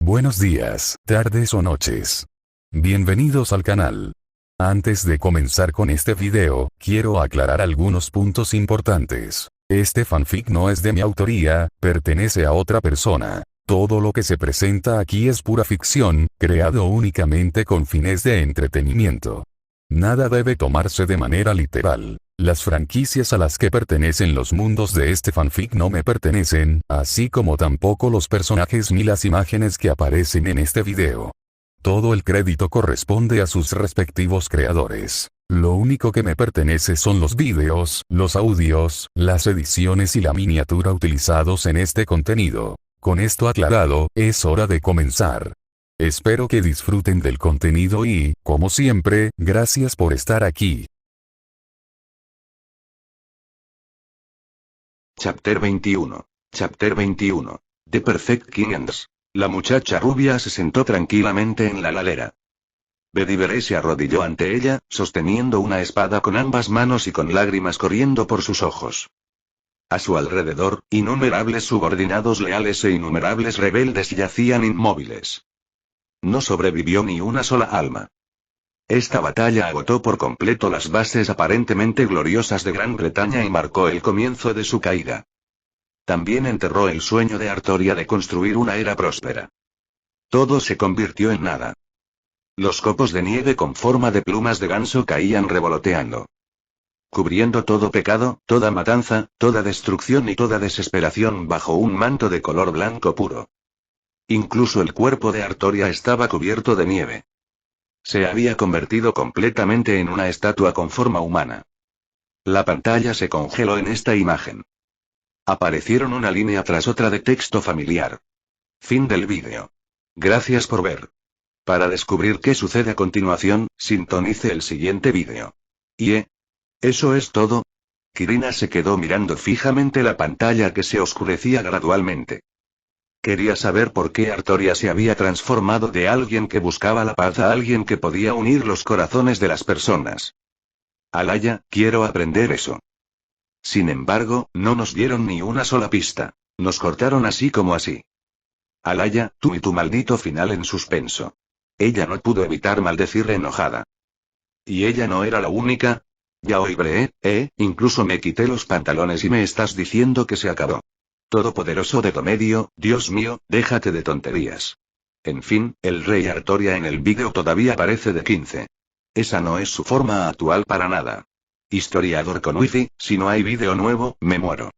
Buenos días, tardes o noches. Bienvenidos al canal. Antes de comenzar con este video, quiero aclarar algunos puntos importantes. Este fanfic no es de mi autoría, pertenece a otra persona. Todo lo que se presenta aquí es pura ficción, creado únicamente con fines de entretenimiento. Nada debe tomarse de manera literal. Las franquicias a las que pertenecen los mundos de este fanfic no me pertenecen, así como tampoco los personajes ni las imágenes que aparecen en este video. Todo el crédito corresponde a sus respectivos creadores. Lo único que me pertenece son los vídeos, los audios, las ediciones y la miniatura utilizados en este contenido. Con esto aclarado, es hora de comenzar. Espero que disfruten del contenido y, como siempre, gracias por estar aquí. Chapter 21. Chapter 21. The Perfect Kings. La muchacha rubia se sentó tranquilamente en la ladera. Bedivere se arrodilló ante ella, sosteniendo una espada con ambas manos y con lágrimas corriendo por sus ojos. A su alrededor, innumerables subordinados leales e innumerables rebeldes yacían inmóviles. No sobrevivió ni una sola alma. Esta batalla agotó por completo las bases aparentemente gloriosas de Gran Bretaña y marcó el comienzo de su caída. También enterró el sueño de Artoria de construir una era próspera. Todo se convirtió en nada. Los copos de nieve con forma de plumas de ganso caían revoloteando, cubriendo todo pecado, toda matanza, toda destrucción y toda desesperación bajo un manto de color blanco puro. Incluso el cuerpo de Artoria estaba cubierto de nieve. Se había convertido completamente en una estatua con forma humana. La pantalla se congeló en esta imagen. Aparecieron una línea tras otra de texto familiar. Fin del vídeo. Gracias por ver. Para descubrir qué sucede a continuación, sintonice el siguiente vídeo. ¿Eso es todo? Kirina se quedó mirando fijamente la pantalla que se oscurecía gradualmente. Quería saber por qué Artoria se había transformado de alguien que buscaba la paz a alguien que podía unir los corazones de las personas. Alaya, quiero aprender eso. Sin embargo, no nos dieron ni una sola pista. Nos cortaron así como así. Alaya, tú y tu maldito final en suspenso. Ella no pudo evitar maldecir enojada. ¿Y ella no era la única? Ya oí, incluso me quité los pantalones y me estás diciendo que se acabó. Todopoderoso de Domedio, Dios mío, déjate de tonterías. En fin, el rey Artoria en el vídeo todavía parece de 15. Esa no es su forma actual para nada. Historiador con wifi, si no hay vídeo nuevo, me muero.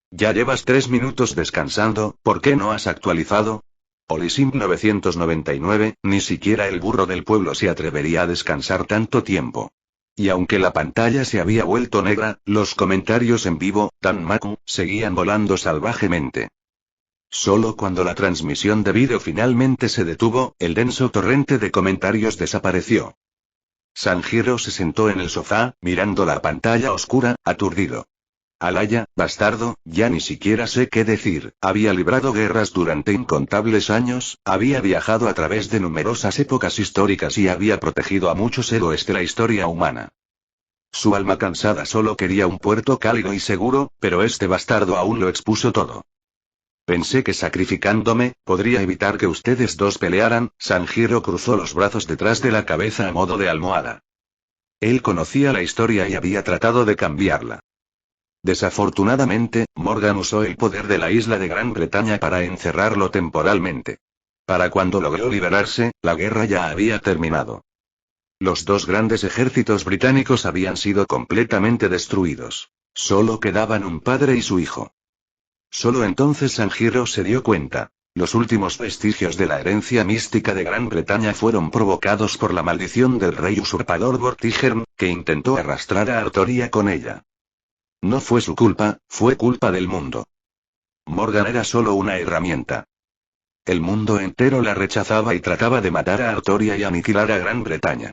Ya llevas 3 minutos descansando, ¿por qué no has actualizado? Olisim 999, ni siquiera el burro del pueblo se atrevería a descansar tanto tiempo. Y aunque la pantalla se había vuelto negra, los comentarios en vivo, Tanmaku, seguían volando salvajemente. Solo cuando la transmisión de vídeo finalmente se detuvo, el denso torrente de comentarios desapareció. Sanjiro se sentó en el sofá, mirando la pantalla oscura, aturdido. Alaya, bastardo, ya ni siquiera sé qué decir. Había librado guerras durante incontables años, había viajado a través de numerosas épocas históricas y había protegido a muchos héroes de la historia humana. Su alma cansada solo quería un puerto cálido y seguro, pero este bastardo aún lo expuso todo. Pensé que sacrificándome, podría evitar que ustedes dos pelearan. Sanjiro cruzó los brazos detrás de la cabeza a modo de almohada. Él conocía la historia y había tratado de cambiarla. Desafortunadamente, Morgan usó el poder de la isla de Gran Bretaña para encerrarlo temporalmente. Para cuando logró liberarse, la guerra ya había terminado. Los dos grandes ejércitos británicos habían sido completamente destruidos. Solo quedaban un padre y su hijo. Solo entonces Sanjiro se dio cuenta. Los últimos vestigios de la herencia mística de Gran Bretaña fueron provocados por la maldición del rey usurpador Vortigern, que intentó arrastrar a Artoria con ella. No fue su culpa, fue culpa del mundo. Morgan era solo una herramienta. El mundo entero la rechazaba y trataba de matar a Artoria y aniquilar a Gran Bretaña.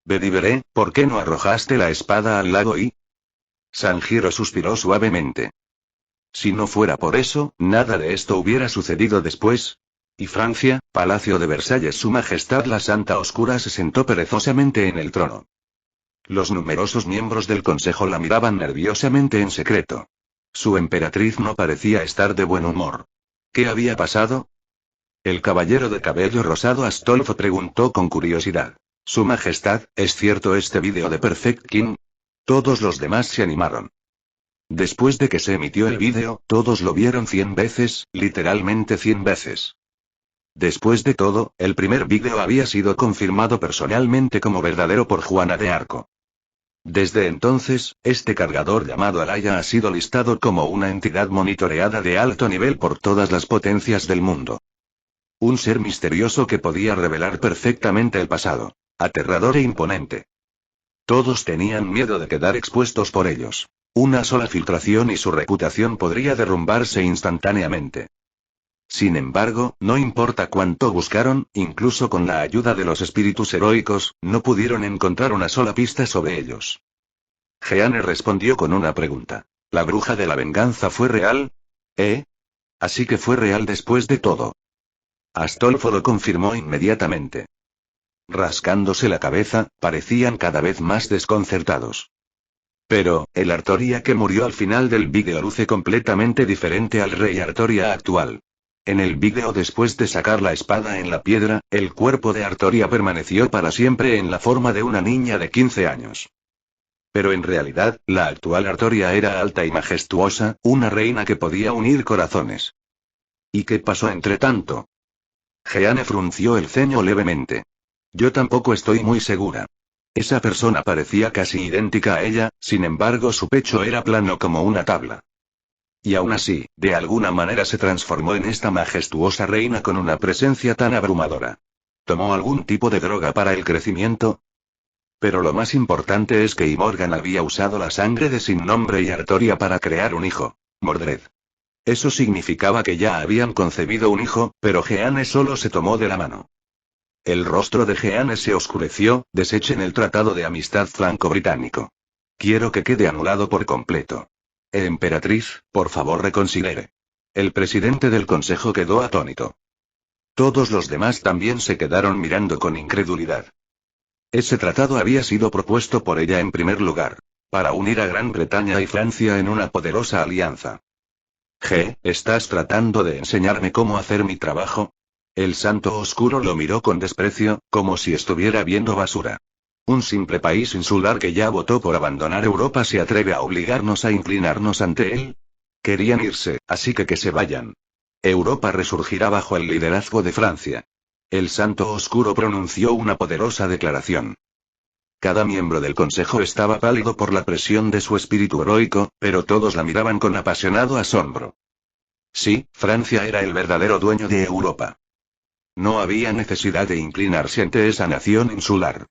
Bedivere, ¿por qué no arrojaste la espada al lago y? Sanjiro suspiró suavemente. Si no fuera por eso, nada de esto hubiera sucedido después. Y Francia, Palacio de Versalles, Su Majestad la Santa Oscura se sentó perezosamente en el trono. Los numerosos miembros del consejo la miraban nerviosamente en secreto. Su emperatriz no parecía estar de buen humor. ¿Qué había pasado? El caballero de cabello rosado Astolfo preguntó con curiosidad. Su Majestad, ¿es cierto este vídeo de Perfect King? Todos los demás se animaron. Después de que se emitió el vídeo, todos lo vieron 100 veces, literalmente 100 veces. Después de todo, el primer vídeo había sido confirmado personalmente como verdadero por Juana de Arco. Desde entonces, este cargador llamado Alaya ha sido listado como una entidad monitoreada de alto nivel por todas las potencias del mundo. Un ser misterioso que podía revelar perfectamente el pasado. Aterrador e imponente. Todos tenían miedo de quedar expuestos por ellos. Una sola filtración y su reputación podría derrumbarse instantáneamente. Sin embargo, no importa cuánto buscaron, incluso con la ayuda de los espíritus heroicos, no pudieron encontrar una sola pista sobre ellos. Jeanne respondió con una pregunta. ¿La bruja de la venganza fue real? Así que fue real después de todo. Astolfo lo confirmó inmediatamente. Rascándose la cabeza, parecían cada vez más desconcertados. Pero, el Artoria que murió al final del vídeo luce completamente diferente al rey Artoria actual. En el vídeo después de sacar la espada en la piedra, el cuerpo de Artoria permaneció para siempre en la forma de una niña de 15 años. Pero en realidad, la actual Artoria era alta y majestuosa, una reina que podía unir corazones. ¿Y qué pasó entre tanto? Jeanne frunció el ceño levemente. Yo tampoco estoy muy segura. Esa persona parecía casi idéntica a ella, sin embargo su pecho era plano como una tabla. Y aún así, de alguna manera se transformó en esta majestuosa reina con una presencia tan abrumadora. ¿Tomó algún tipo de droga para el crecimiento? Pero lo más importante es que Ymorgan había usado la sangre de Sin Nombre y Artoria para crear un hijo, Mordred. Eso significaba que ya habían concebido un hijo, pero Jeanne solo se tomó de la mano. El rostro de Jeanne se oscureció. Desechen el tratado de amistad franco-británico. Quiero que quede anulado por completo. Emperatriz, por favor reconsidere. El presidente del consejo quedó atónito. Todos los demás también se quedaron mirando con incredulidad. Ese tratado había sido propuesto por ella en primer lugar, para unir a Gran Bretaña y Francia en una poderosa alianza. ¿Estás tratando de enseñarme cómo hacer mi trabajo? El Santo Oscuro lo miró con desprecio, como si estuviera viendo basura. Un simple país insular que ya votó por abandonar Europa se atreve a obligarnos a inclinarnos ante él. Querían irse, así que se vayan. Europa resurgirá bajo el liderazgo de Francia. El Santo Oscuro pronunció una poderosa declaración. Cada miembro del consejo estaba pálido por la presión de su espíritu heroico, pero todos la miraban con apasionado asombro. Sí, Francia era el verdadero dueño de Europa. No había necesidad de inclinarse ante esa nación insular.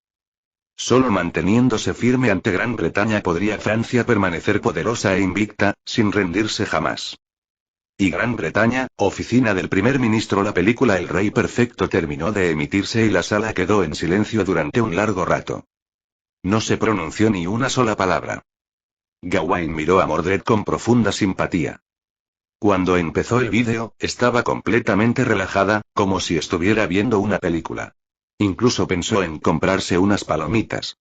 Solo manteniéndose firme ante Gran Bretaña podría Francia permanecer poderosa e invicta, sin rendirse jamás. Y Gran Bretaña, oficina del primer ministro. La película El Rey Perfecto terminó de emitirse y la sala quedó en silencio durante un largo rato. No se pronunció ni una sola palabra. Gawain miró a Mordred con profunda simpatía. Cuando empezó el vídeo, estaba completamente relajada, como si estuviera viendo una película. Incluso pensó en comprarse unas palomitas.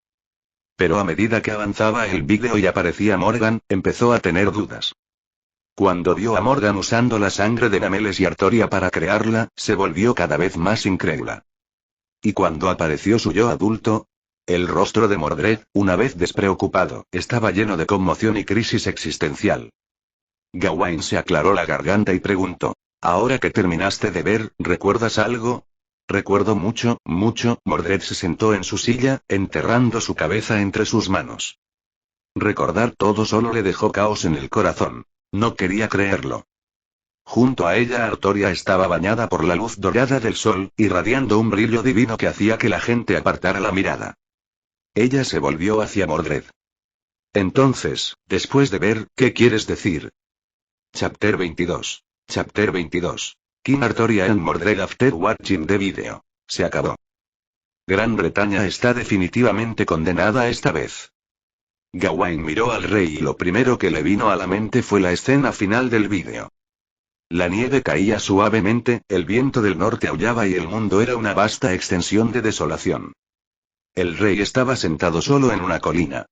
Pero a medida que avanzaba el vídeo y aparecía Morgan, empezó a tener dudas. Cuando vio a Morgan usando la sangre de Nameles y Artoria para crearla, se volvió cada vez más incrédula. Y cuando apareció su yo adulto, el rostro de Mordred, una vez despreocupado, estaba lleno de conmoción y crisis existencial. Gawain se aclaró la garganta y preguntó: «Ahora que terminaste de ver, ¿recuerdas algo?» «Recuerdo mucho, mucho». Mordred se sentó en su silla, enterrando su cabeza entre sus manos. Recordar todo solo le dejó caos en el corazón. No quería creerlo. Junto a ella Artoria estaba bañada por la luz dorada del sol, irradiando un brillo divino que hacía que la gente apartara la mirada. Ella se volvió hacia Mordred. «Entonces, después de ver, ¿qué quieres decir?» Chapter 22. Chapter 22. King Artoria and Mordred after watching the video. Se acabó. Gran Bretaña está definitivamente condenada esta vez. Gawain miró al rey y lo primero que le vino a la mente fue la escena final del vídeo. La nieve caía suavemente, el viento del norte aullaba y el mundo era una vasta extensión de desolación. El rey estaba sentado solo en una colina.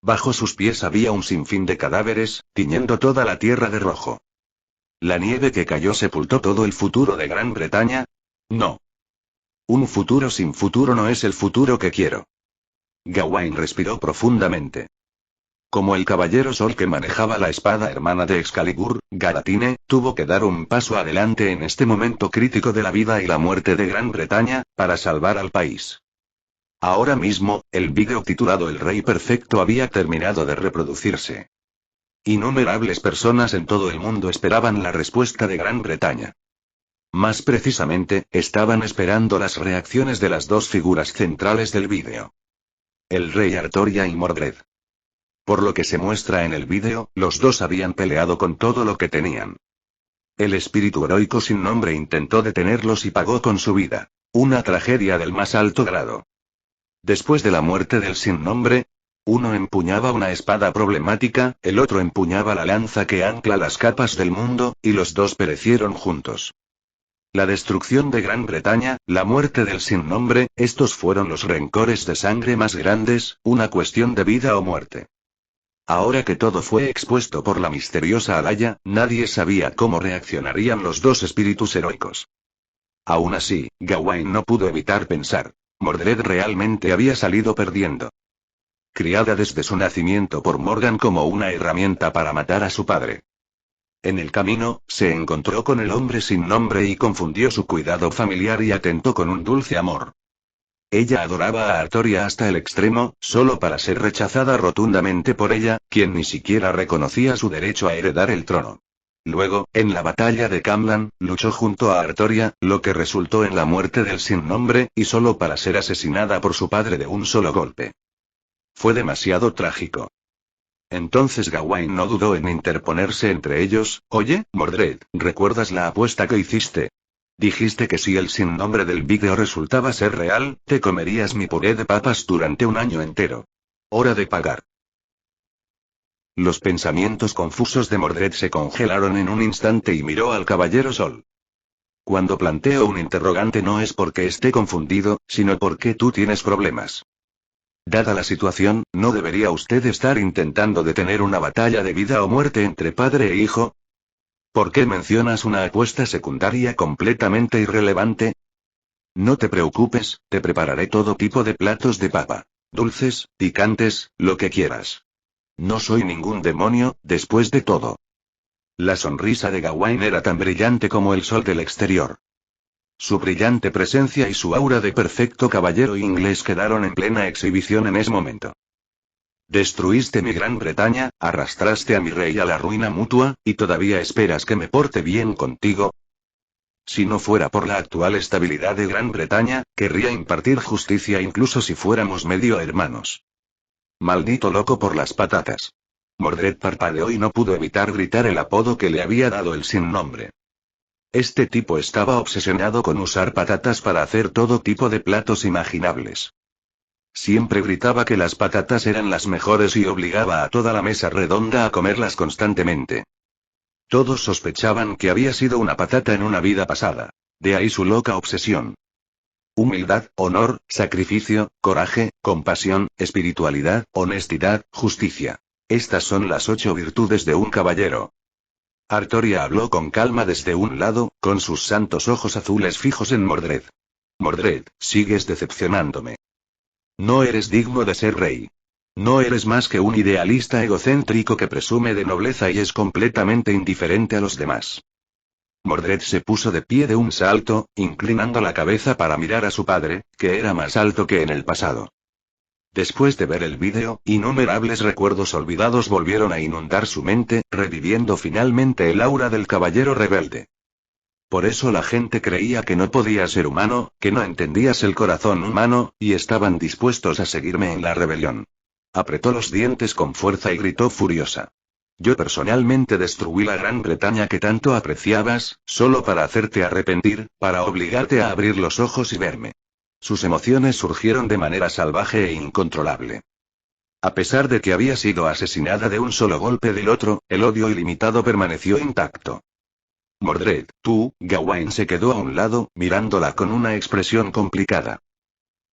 Bajo sus pies había un sinfín de cadáveres, tiñendo toda la tierra de rojo. ¿La nieve que cayó sepultó todo el futuro de Gran Bretaña? No. Un futuro sin futuro no es el futuro que quiero. Gawain respiró profundamente. Como el caballero Sol que manejaba la espada hermana de Excalibur, Galatine, tuvo que dar un paso adelante en este momento crítico de la vida y la muerte de Gran Bretaña, para salvar al país. Ahora mismo, el vídeo titulado El Rey Perfecto había terminado de reproducirse. Innumerables personas en todo el mundo esperaban la respuesta de Gran Bretaña. Más precisamente, estaban esperando las reacciones de las dos figuras centrales del vídeo. El rey Artoria y Mordred. Por lo que se muestra en el vídeo, los dos habían peleado con todo lo que tenían. El espíritu heroico sin nombre intentó detenerlos y pagó con su vida. Una tragedia del más alto grado. Después de la muerte del sin nombre, uno empuñaba una espada problemática, el otro empuñaba la lanza que ancla las capas del mundo, y los dos perecieron juntos. La destrucción de Gran Bretaña, la muerte del sin nombre, estos fueron los rencores de sangre más grandes, una cuestión de vida o muerte. Ahora que todo fue expuesto por la misteriosa Alaya, nadie sabía cómo reaccionarían los dos espíritus heroicos. Aún así, Gawain no pudo evitar pensar. Mordred realmente había salido perdiendo. Criada desde su nacimiento por Morgan como una herramienta para matar a su padre. En el camino, se encontró con el hombre sin nombre y confundió su cuidado familiar y atentó con un dulce amor. Ella adoraba a Artoria hasta el extremo, solo para ser rechazada rotundamente por ella, quien ni siquiera reconocía su derecho a heredar el trono. Luego, en la batalla de Camlan, luchó junto a Artoria, lo que resultó en la muerte del sin nombre, y solo para ser asesinada por su padre de un solo golpe. Fue demasiado trágico. Entonces Gawain no dudó en interponerse entre ellos. Oye, Mordred, ¿recuerdas la apuesta que hiciste? Dijiste que si el sin nombre del vídeo resultaba ser real, te comerías mi puré de papas durante un año entero. Hora de pagar. Los pensamientos confusos de Mordred se congelaron en un instante y miró al caballero Sol. Cuando planteo un interrogante no es porque esté confundido, sino porque tú tienes problemas. Dada la situación, ¿no debería usted estar intentando detener una batalla de vida o muerte entre padre e hijo? ¿Por qué mencionas una apuesta secundaria completamente irrelevante? No te preocupes, te prepararé todo tipo de platos de papa. Dulces, picantes, lo que quieras. No soy ningún demonio, después de todo. La sonrisa de Gawain era tan brillante como el sol del exterior. Su brillante presencia y su aura de perfecto caballero inglés quedaron en plena exhibición en ese momento. Destruiste mi Gran Bretaña, arrastraste a mi rey a la ruina mutua, ¿y todavía esperas que me porte bien contigo? Si no fuera por la actual estabilidad de Gran Bretaña, querría impartir justicia incluso si fuéramos medio hermanos. Maldito loco por las patatas. Mordred parpadeó y no pudo evitar gritar el apodo que le había dado el sin nombre. Este tipo estaba obsesionado con usar patatas para hacer todo tipo de platos imaginables. Siempre gritaba que las patatas eran las mejores y obligaba a toda la mesa redonda a comerlas constantemente. Todos sospechaban que había sido una patata en una vida pasada. De ahí su loca obsesión. Humildad, honor, sacrificio, coraje, compasión, espiritualidad, honestidad, justicia. Estas son las 8 virtudes de un caballero. Artoria habló con calma desde un lado, con sus santos ojos azules fijos en Mordred. Mordred, sigues decepcionándome. No eres digno de ser rey. No eres más que un idealista egocéntrico que presume de nobleza y es completamente indiferente a los demás. Mordred se puso de pie de un salto, inclinando la cabeza para mirar a su padre, que era más alto que en el pasado. Después de ver el vídeo, innumerables recuerdos olvidados volvieron a inundar su mente, reviviendo finalmente el aura del caballero rebelde. Por eso la gente creía que no podía ser humano, que no entendías el corazón humano, y estaban dispuestos a seguirme en la rebelión. Apretó los dientes con fuerza y gritó furiosa. Yo personalmente destruí la Gran Bretaña que tanto apreciabas, solo para hacerte arrepentir, para obligarte a abrir los ojos y verme. Sus emociones surgieron de manera salvaje e incontrolable. A pesar de que había sido asesinada de un solo golpe del otro, el odio ilimitado permaneció intacto. Mordred, tú, Gawain se quedó a un lado, mirándola con una expresión complicada.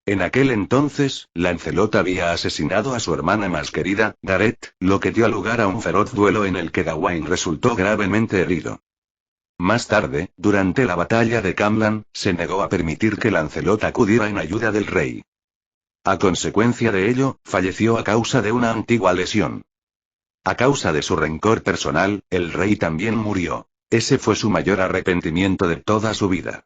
En aquel entonces, Lancelot había asesinado a su hermana más querida, Gareth, lo que dio lugar a un feroz duelo en el que Gawain resultó gravemente herido. Más tarde, durante la batalla de Camlan, se negó a permitir que Lancelot acudiera en ayuda del rey. A consecuencia de ello, falleció a causa de una antigua lesión. A causa de su rencor personal, el rey también murió. Ese fue su mayor arrepentimiento de toda su vida.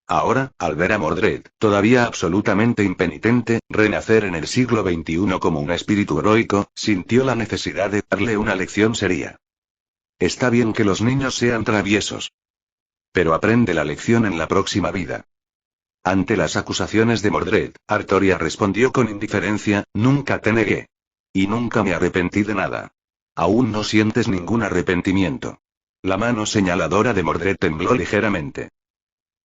Ahora, al ver a Mordred, todavía absolutamente impenitente, renacer en el siglo XXI como un espíritu heroico, sintió la necesidad de darle una lección seria. Está bien que los niños sean traviesos. Pero aprende la lección en la próxima vida. Ante las acusaciones de Mordred, Artoria respondió con indiferencia, nunca te negué. Y nunca me arrepentí de nada. Aún no sientes ningún arrepentimiento. La mano señaladora de Mordred tembló ligeramente.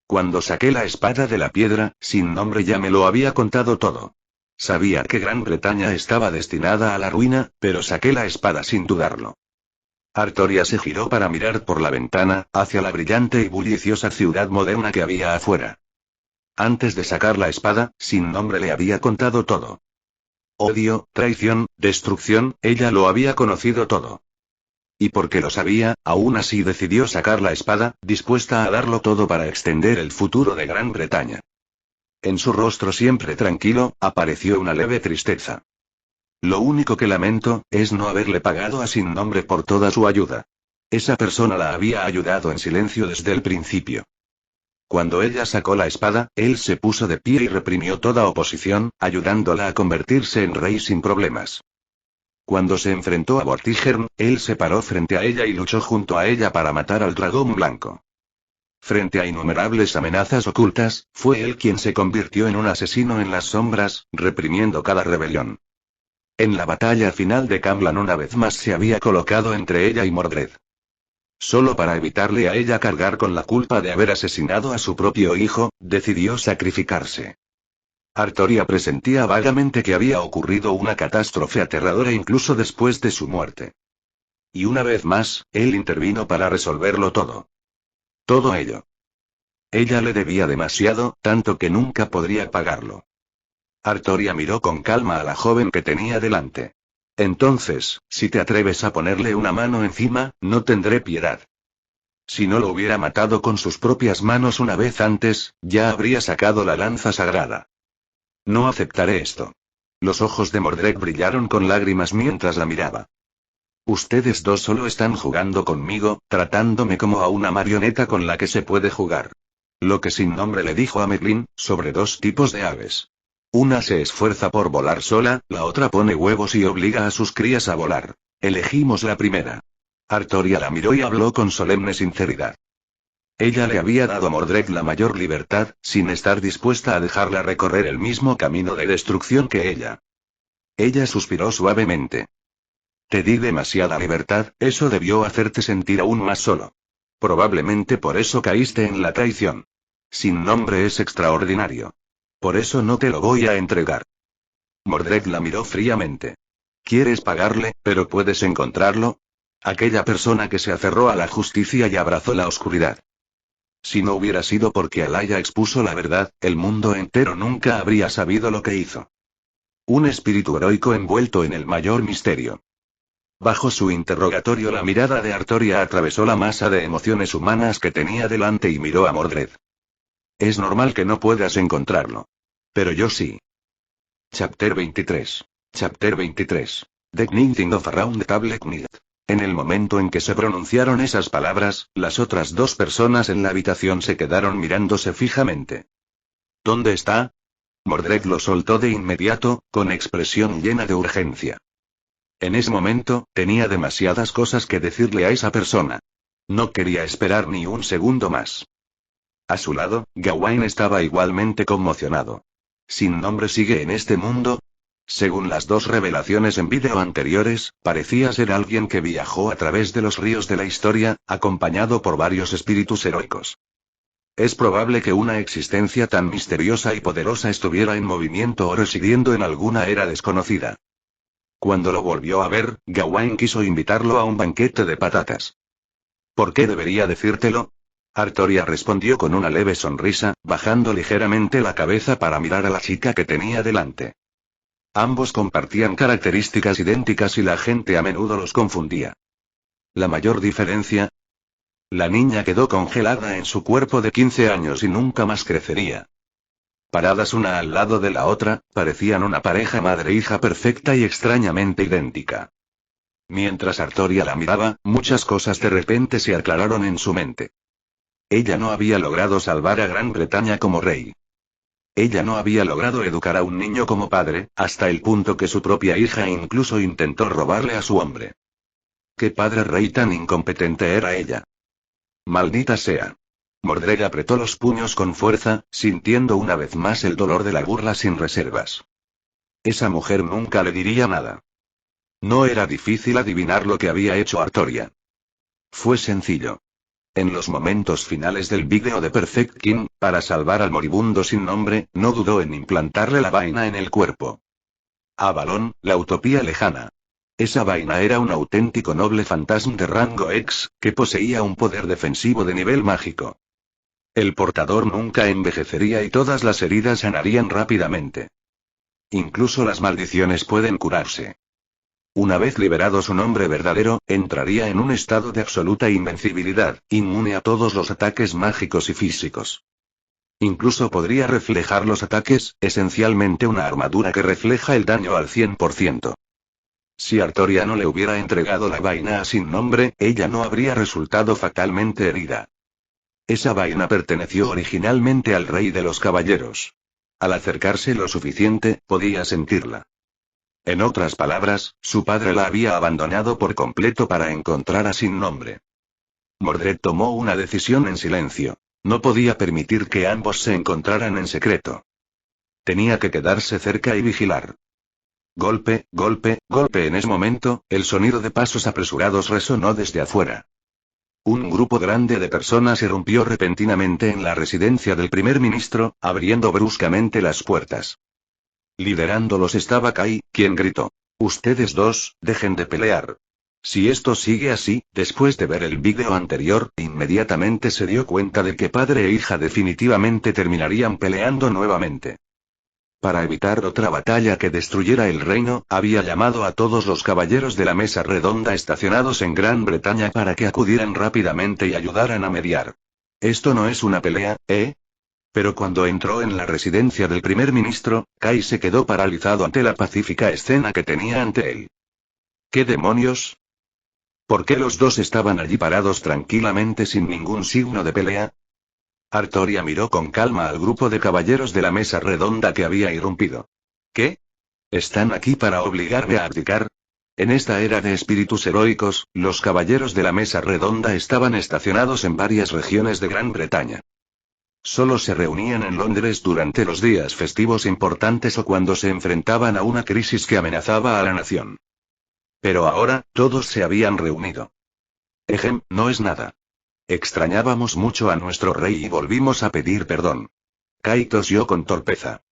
Cuando saqué la espada de la piedra, sin nombre ya me lo había contado todo. Sabía que Gran Bretaña estaba destinada a la ruina, pero saqué la espada sin dudarlo. Artoria se giró para mirar por la ventana, hacia la brillante y bulliciosa ciudad moderna que había afuera. Antes de sacar la espada, sin nombre le había contado todo. Odio, traición, destrucción, ella lo había conocido todo. Y porque lo sabía, aún así decidió sacar la espada, dispuesta a darlo todo para extender el futuro de Gran Bretaña. En su rostro siempre tranquilo, apareció una leve tristeza. Lo único que lamento, es no haberle pagado a Sin Nombre por toda su ayuda. Esa persona la había ayudado en silencio desde el principio. Cuando ella sacó la espada, él se puso de pie y reprimió toda oposición, ayudándola a convertirse en rey sin problemas. Cuando se enfrentó a Vortigern, él se paró frente a ella y luchó junto a ella para matar al dragón blanco. Frente a innumerables amenazas ocultas, fue él quien se convirtió en un asesino en las sombras, reprimiendo cada rebelión. En la batalla final de Camlan una vez más se había colocado entre ella y Mordred. Solo para evitarle a ella cargar con la culpa de haber asesinado a su propio hijo, decidió sacrificarse. Artoria presentía vagamente que había ocurrido una catástrofe aterradora incluso después de su muerte. Y una vez más, él intervino para resolverlo todo. Todo ello. Ella le debía demasiado, tanto que nunca podría pagarlo. Artoria miró con calma a la joven que tenía delante. Entonces, si te atreves a ponerle una mano encima, no tendré piedad. Si no lo hubiera matado con sus propias manos una vez antes, ya habría sacado la lanza sagrada. No aceptaré esto. Los ojos de Mordred brillaron con lágrimas mientras la miraba. Ustedes dos solo están jugando conmigo, tratándome como a una marioneta con la que se puede jugar. Lo que Sin Nombre le dijo a Merlin, sobre dos tipos de aves. Una se esfuerza por volar sola, la otra pone huevos y obliga a sus crías a volar. Elegimos la primera. Artoria la miró y habló con solemne sinceridad. Ella le había dado a Mordred la mayor libertad, sin estar dispuesta a dejarla recorrer el mismo camino de destrucción que ella. Ella suspiró suavemente. Te di demasiada libertad, eso debió hacerte sentir aún más solo. Probablemente por eso caíste en la traición. Sin Nombre es extraordinario. Por eso no te lo voy a entregar. Mordred la miró fríamente. ¿Quieres pagarle, pero puedes encontrarlo? Aquella persona que se aferró a la justicia y abrazó la oscuridad. Si no hubiera sido porque Alaya expuso la verdad, el mundo entero nunca habría sabido lo que hizo. Un espíritu heroico envuelto en el mayor misterio. Bajo su interrogatorio la mirada de Artoria atravesó la masa de emociones humanas que tenía delante y miró a Mordred. Es normal que no puedas encontrarlo. Pero yo sí. Chapter 23. Chapter 23. The Knitting of a Round Table Knit. En el momento en que se pronunciaron esas palabras, las otras dos personas en la habitación se quedaron mirándose fijamente. ¿Dónde está? Mordred lo soltó de inmediato, con expresión llena de urgencia. En ese momento, tenía demasiadas cosas que decirle a esa persona. No quería esperar ni un segundo más. A su lado, Gawain estaba igualmente conmocionado. ¿Sin Nombre sigue en este mundo? Según las dos revelaciones en vídeo anteriores, parecía ser alguien que viajó a través de los ríos de la historia, acompañado por varios espíritus heroicos. Es probable que una existencia tan misteriosa y poderosa estuviera en movimiento o residiendo en alguna era desconocida. Cuando lo volvió a ver, Gawain quiso invitarlo a un banquete de patatas. ¿Por qué debería decírtelo? Artoria respondió con una leve sonrisa, bajando ligeramente la cabeza para mirar a la chica que tenía delante. Ambos compartían características idénticas y la gente a menudo los confundía. La mayor diferencia. La niña quedó congelada en su cuerpo de 15 años y nunca más crecería. Paradas una al lado de la otra, parecían una pareja madre-hija perfecta y extrañamente idéntica. Mientras Artoria la miraba, muchas cosas de repente se aclararon en su mente. Ella no había logrado salvar a Gran Bretaña como rey. Ella no había logrado educar a un niño como padre, hasta el punto que su propia hija incluso intentó robarle a su hombre. ¿Qué padre rey tan incompetente era ella? Maldita sea. Mordred apretó los puños con fuerza, sintiendo una vez más el dolor de la burla sin reservas. Esa mujer nunca le diría nada. No era difícil adivinar lo que había hecho Artoria. Fue sencillo. En los momentos finales del vídeo de Perfect King, para salvar al moribundo sin nombre, no dudó en implantarle la vaina en el cuerpo. Avalon, la utopía lejana. Esa vaina era un auténtico noble fantasma de rango X, que poseía un poder defensivo de nivel mágico. El portador nunca envejecería y todas las heridas sanarían rápidamente. Incluso las maldiciones pueden curarse. Una vez liberado su nombre verdadero, entraría en un estado de absoluta invencibilidad, inmune a todos los ataques mágicos y físicos. Incluso podría reflejar los ataques, esencialmente una armadura que refleja el daño al 100%. Si Artoria no le hubiera entregado la vaina a sin nombre, ella no habría resultado fatalmente herida. Esa vaina perteneció originalmente al rey de los caballeros. Al acercarse lo suficiente, podía sentirla. En otras palabras, su padre la había abandonado por completo para encontrar a sin nombre. Mordred tomó una decisión en silencio. No podía permitir que ambos se encontraran en secreto. Tenía que quedarse cerca y vigilar. Golpe, golpe, golpe. En ese momento, el sonido de pasos apresurados resonó desde afuera. Un grupo grande de personas irrumpió repentinamente en la residencia del primer ministro, abriendo bruscamente las puertas. Liderándolos estaba Kai, quien gritó: «Ustedes dos, dejen de pelear». Si esto sigue así, después de ver el vídeo anterior, inmediatamente se dio cuenta de que padre e hija definitivamente terminarían peleando nuevamente. Para evitar otra batalla que destruyera el reino, había llamado a todos los caballeros de la mesa redonda estacionados en Gran Bretaña para que acudieran rápidamente y ayudaran a mediar. Esto no es una pelea, ¿eh? Pero cuando entró en la residencia del primer ministro, Kai se quedó paralizado ante la pacífica escena que tenía ante él. ¿Qué demonios? ¿Por qué los dos estaban allí parados tranquilamente sin ningún signo de pelea? Artoria miró con calma al grupo de caballeros de la mesa redonda que había irrumpido. ¿Qué? ¿Están aquí para obligarme a abdicar? En esta era de espíritus heroicos, los caballeros de la mesa redonda estaban estacionados en varias regiones de Gran Bretaña. Solo se reunían en Londres durante los días festivos importantes o cuando se enfrentaban a una crisis que amenazaba a la nación. Pero ahora, todos se habían reunido. No es nada. Extrañábamos mucho a nuestro rey y volvimos a pedir perdón. Kai tosió con torpeza.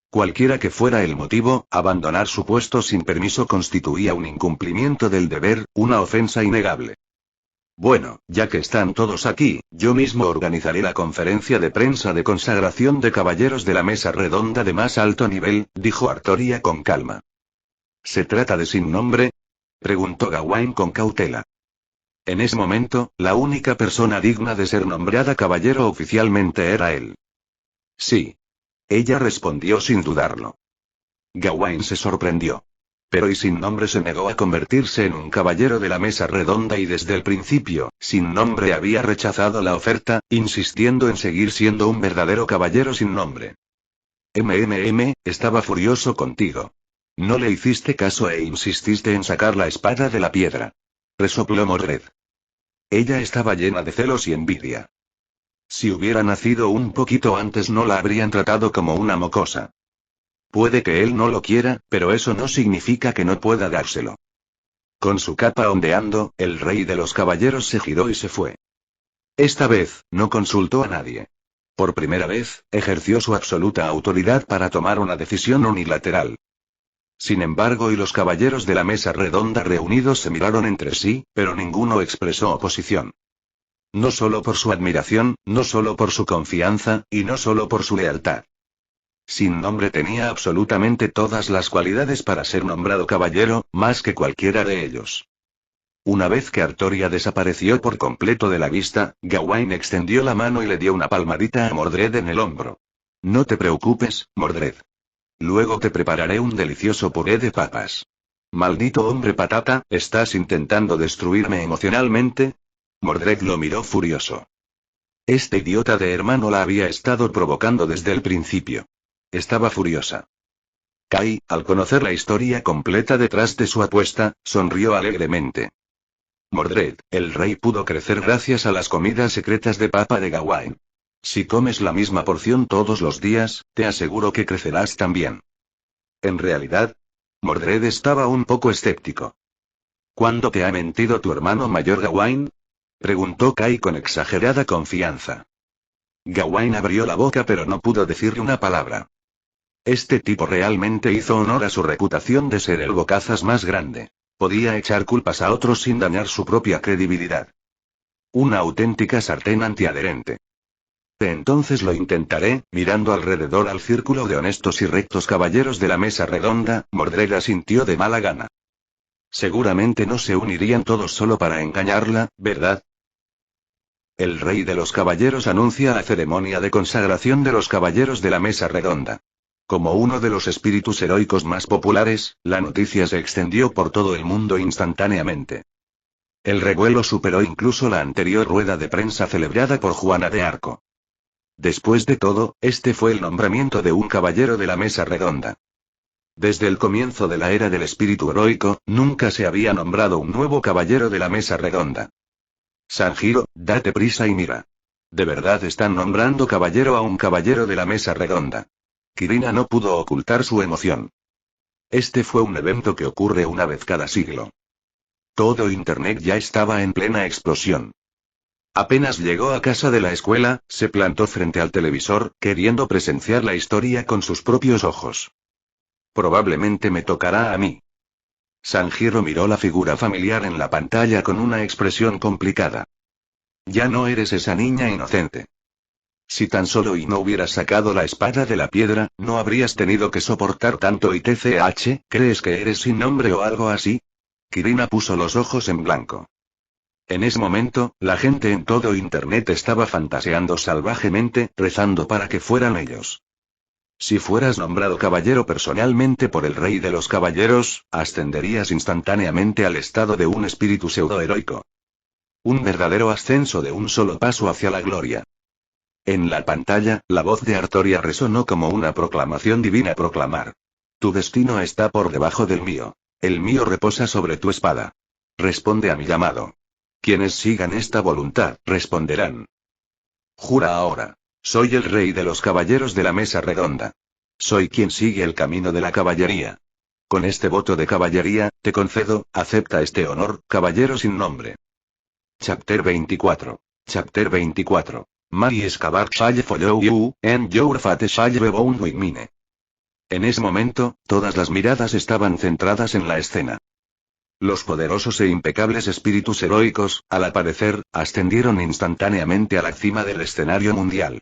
Cualquiera que fuera el motivo, abandonar su puesto sin permiso constituía un incumplimiento del deber, una ofensa innegable. Bueno, ya que están todos aquí, yo mismo organizaré la conferencia de prensa de consagración de caballeros de la mesa redonda de más alto nivel, dijo Artoria con calma. ¿Se trata de sin nombre?, preguntó Gawain con cautela. En ese momento, la única persona digna de ser nombrada caballero oficialmente era él. Sí. Ella respondió sin dudarlo. Gawain se sorprendió. Pero y sin nombre se negó a convertirse en un caballero de la mesa redonda y desde el principio, sin nombre había rechazado la oferta, insistiendo en seguir siendo un verdadero caballero sin nombre. Estaba furioso contigo. No le hiciste caso e insististe en sacar la espada de la piedra. Resopló Mordred. Ella estaba llena de celos y envidia. Si hubiera nacido un poquito antes no la habrían tratado como una mocosa. Puede que él no lo quiera, pero eso no significa que no pueda dárselo. Con su capa ondeando, el rey de los caballeros se giró y se fue. Esta vez, no consultó a nadie. Por primera vez, ejerció su absoluta autoridad para tomar una decisión unilateral. Sin embargo, y los caballeros de la mesa redonda reunidos se miraron entre sí, pero ninguno expresó oposición. No solo por su admiración, no solo por su confianza, y no solo por su lealtad. Sin nombre tenía absolutamente todas las cualidades para ser nombrado caballero, más que cualquiera de ellos. Una vez que Artoria desapareció por completo de la vista, Gawain extendió la mano y le dio una palmadita a Mordred en el hombro. No te preocupes, Mordred. Luego te prepararé un delicioso puré de papas. Maldito hombre patata, ¿estás intentando destruirme emocionalmente? Mordred lo miró furioso. Este idiota de hermano la había estado provocando desde el principio. Estaba furiosa. Kai, al conocer la historia completa detrás de su apuesta, sonrió alegremente. Mordred, el rey pudo crecer gracias a las comidas secretas de papa de Gawain. Si comes la misma porción todos los días, te aseguro que crecerás también. En realidad, Mordred estaba un poco escéptico. ¿Cuándo te ha mentido tu hermano mayor Gawain? Preguntó Kai con exagerada confianza. Gawain abrió la boca pero no pudo decirle una palabra. Este tipo realmente hizo honor a su reputación de ser el bocazas más grande. Podía echar culpas a otros sin dañar su propia credibilidad. Una auténtica sartén antiadherente. Entonces lo intentaré, mirando alrededor al círculo de honestos y rectos caballeros de la mesa redonda, Mordred asintió de mala gana. Seguramente no se unirían todos solo para engañarla, ¿verdad? El rey de los caballeros anuncia la ceremonia de consagración de los caballeros de la mesa redonda. Como uno de los espíritus heroicos más populares, la noticia se extendió por todo el mundo instantáneamente. El revuelo superó incluso la anterior rueda de prensa celebrada por Juana de Arco. Después de todo, este fue el nombramiento de un caballero de la mesa redonda. Desde el comienzo de la era del espíritu heroico, nunca se había nombrado un nuevo caballero de la mesa redonda. Sanjiro, date prisa y mira. ¿De verdad están nombrando caballero a un caballero de la mesa redonda? Kirina no pudo ocultar su emoción. Este fue un evento que ocurre una vez cada siglo. Todo Internet ya estaba en plena explosión. Apenas llegó a casa de la escuela, se plantó frente al televisor, queriendo presenciar la historia con sus propios ojos. Probablemente me tocará a mí. Sanjiro miró la figura familiar en la pantalla con una expresión complicada. Ya no eres esa niña inocente. Si tan solo y no hubieras sacado la espada de la piedra, no habrías tenido que soportar tanto y tch, ¿crees que eres sin nombre o algo así? Kirina puso los ojos en blanco. En ese momento, la gente en todo Internet estaba fantaseando salvajemente, rezando para que fueran ellos. Si fueras nombrado caballero personalmente por el rey de los caballeros, ascenderías instantáneamente al estado de un espíritu pseudoheroico. Un verdadero ascenso de un solo paso hacia la gloria. En la pantalla, la voz de Artoria resonó como una proclamación divina proclamar. Tu destino está por debajo del mío. El mío reposa sobre tu espada. Responde a mi llamado. Quienes sigan esta voluntad, responderán. Jura ahora. Soy el rey de los caballeros de la mesa redonda. Soy quien sigue el camino de la caballería. Con este voto de caballería, te concedo, acepta este honor, caballero sin nombre. Chapter 24. Chapter 24. Mari excavar shall follow you, and your fate shall be bound with mine. En ese momento, todas las miradas estaban centradas en la escena. Los poderosos e impecables espíritus heroicos, al aparecer, ascendieron instantáneamente a la cima del escenario mundial.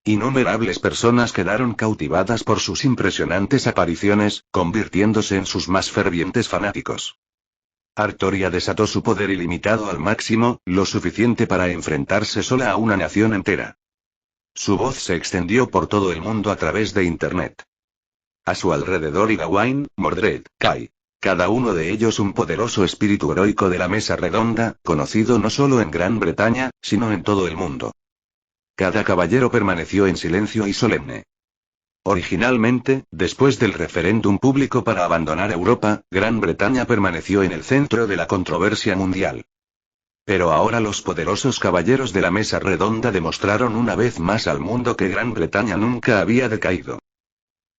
Innumerables personas quedaron cautivadas por sus impresionantes apariciones, convirtiéndose en sus más fervientes fanáticos. Artoria desató su poder ilimitado al máximo, lo suficiente para enfrentarse sola a una nación entera. Su voz se extendió por todo el mundo a través de Internet. A su alrededor Gawain, Mordred, Kai. Cada uno de ellos un poderoso espíritu heroico de la mesa redonda, conocido no solo en Gran Bretaña, sino en todo el mundo. Cada caballero permaneció en silencio y solemne. Originalmente, después del referéndum público para abandonar Europa, Gran Bretaña permaneció en el centro de la controversia mundial. Pero ahora los poderosos caballeros de la mesa redonda demostraron una vez más al mundo que Gran Bretaña nunca había decaído.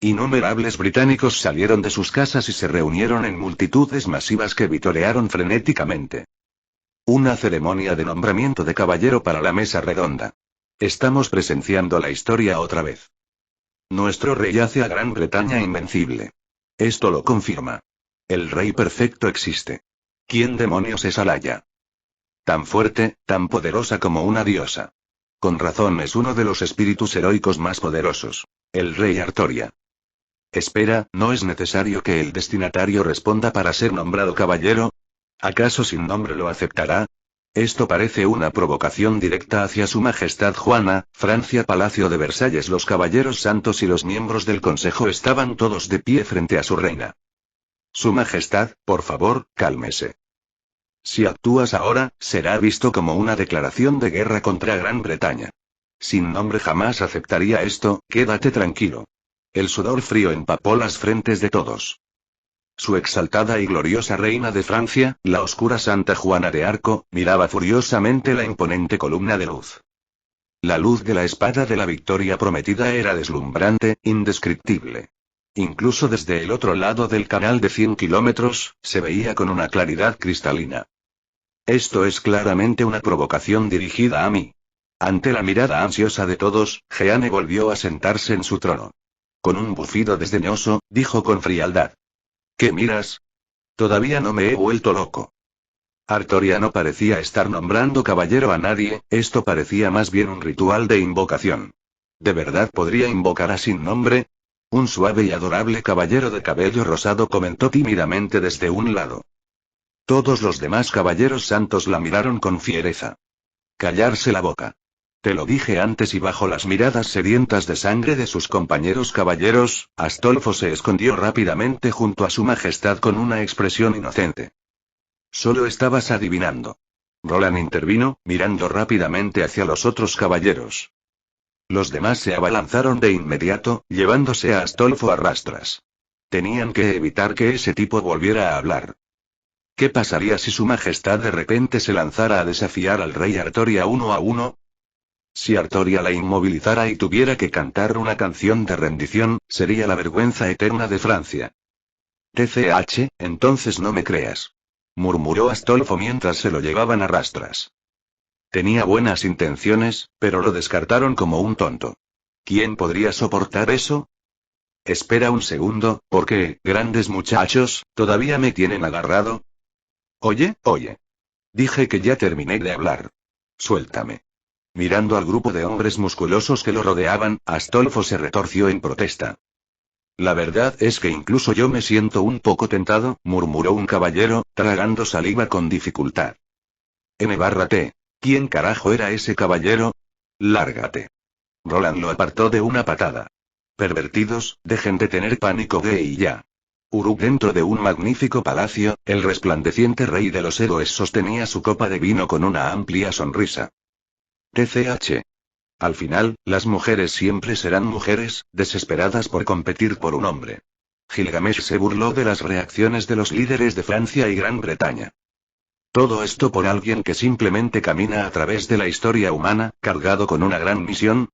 Innumerables británicos salieron de sus casas y se reunieron en multitudes masivas que vitorearon frenéticamente. Una ceremonia de nombramiento de caballero para la mesa redonda. Estamos presenciando la historia otra vez. Nuestro rey hace a Gran Bretaña invencible. Esto lo confirma. El rey perfecto existe. ¿Quién demonios es Alaya? Tan fuerte, tan poderosa como una diosa. Con razón es uno de los espíritus heroicos más poderosos. El rey Artoria. Espera, ¿no es necesario que el destinatario responda para ser nombrado caballero? ¿Acaso sin nombre lo aceptará? Esto parece una provocación directa hacia Su Majestad Juana, Francia. Palacio de Versalles. Los caballeros santos y los miembros del consejo estaban todos de pie frente a su reina. Su Majestad, por favor, cálmese. Si actúas ahora, será visto como una declaración de guerra contra Gran Bretaña. Sin nombre jamás aceptaría esto, quédate tranquilo. El sudor frío empapó las frentes de todos. Su exaltada y gloriosa reina de Francia, la oscura Santa Juana de Arco, miraba furiosamente la imponente columna de luz. La luz de la espada de la victoria prometida era deslumbrante, indescriptible. Incluso desde el otro lado del canal de 100 kilómetros, se veía con una claridad cristalina. Esto es claramente una provocación dirigida a mí. Ante la mirada ansiosa de todos, Jeanne volvió a sentarse en su trono. Con un bufido desdeñoso, dijo con frialdad. ¿Qué miras? Todavía no me he vuelto loco. Artoria no parecía estar nombrando caballero a nadie, esto parecía más bien un ritual de invocación. ¿De verdad podría invocar a sin nombre? Un suave y adorable caballero de cabello rosado comentó tímidamente desde un lado. Todos los demás caballeros santos la miraron con fiereza. Callarse la boca. Te lo dije antes. Y bajo las miradas sedientas de sangre de sus compañeros caballeros, Astolfo se escondió rápidamente junto a Su Majestad con una expresión inocente. Solo estabas adivinando. Roland intervino, mirando rápidamente hacia los otros caballeros. Los demás se abalanzaron de inmediato, llevándose a Astolfo a rastras. Tenían que evitar que ese tipo volviera a hablar. ¿Qué pasaría si Su Majestad de repente se lanzara a desafiar al rey Artoria uno a uno? Si Artoria la inmovilizara y tuviera que cantar una canción de rendición, sería la vergüenza eterna de Francia. TCH, entonces no me creas. Murmuró Astolfo mientras se lo llevaban a rastras. Tenía buenas intenciones, pero lo descartaron como un tonto. ¿Quién podría soportar eso? Espera un segundo, porque, grandes muchachos, ¿todavía me tienen agarrado? Oye. Dije que ya terminé de hablar. Suéltame. Mirando al grupo de hombres musculosos que lo rodeaban, Astolfo se retorció en protesta. La verdad es que incluso yo me siento un poco tentado, murmuró un caballero, tragando saliva con dificultad. N-T. ¿Quién carajo era ese caballero? Lárgate. Roland lo apartó de una patada. Pervertidos, dejen de tener pánico gay y ya. Uruk. Dentro de un magnífico palacio, el resplandeciente rey de los héroes sostenía su copa de vino con una amplia sonrisa. TCH. Al final, las mujeres siempre serán mujeres, desesperadas por competir por un hombre. Gilgamesh se burló de las reacciones de los líderes de Francia y Gran Bretaña. Todo esto por alguien que simplemente camina a través de la historia humana, cargado con una gran misión.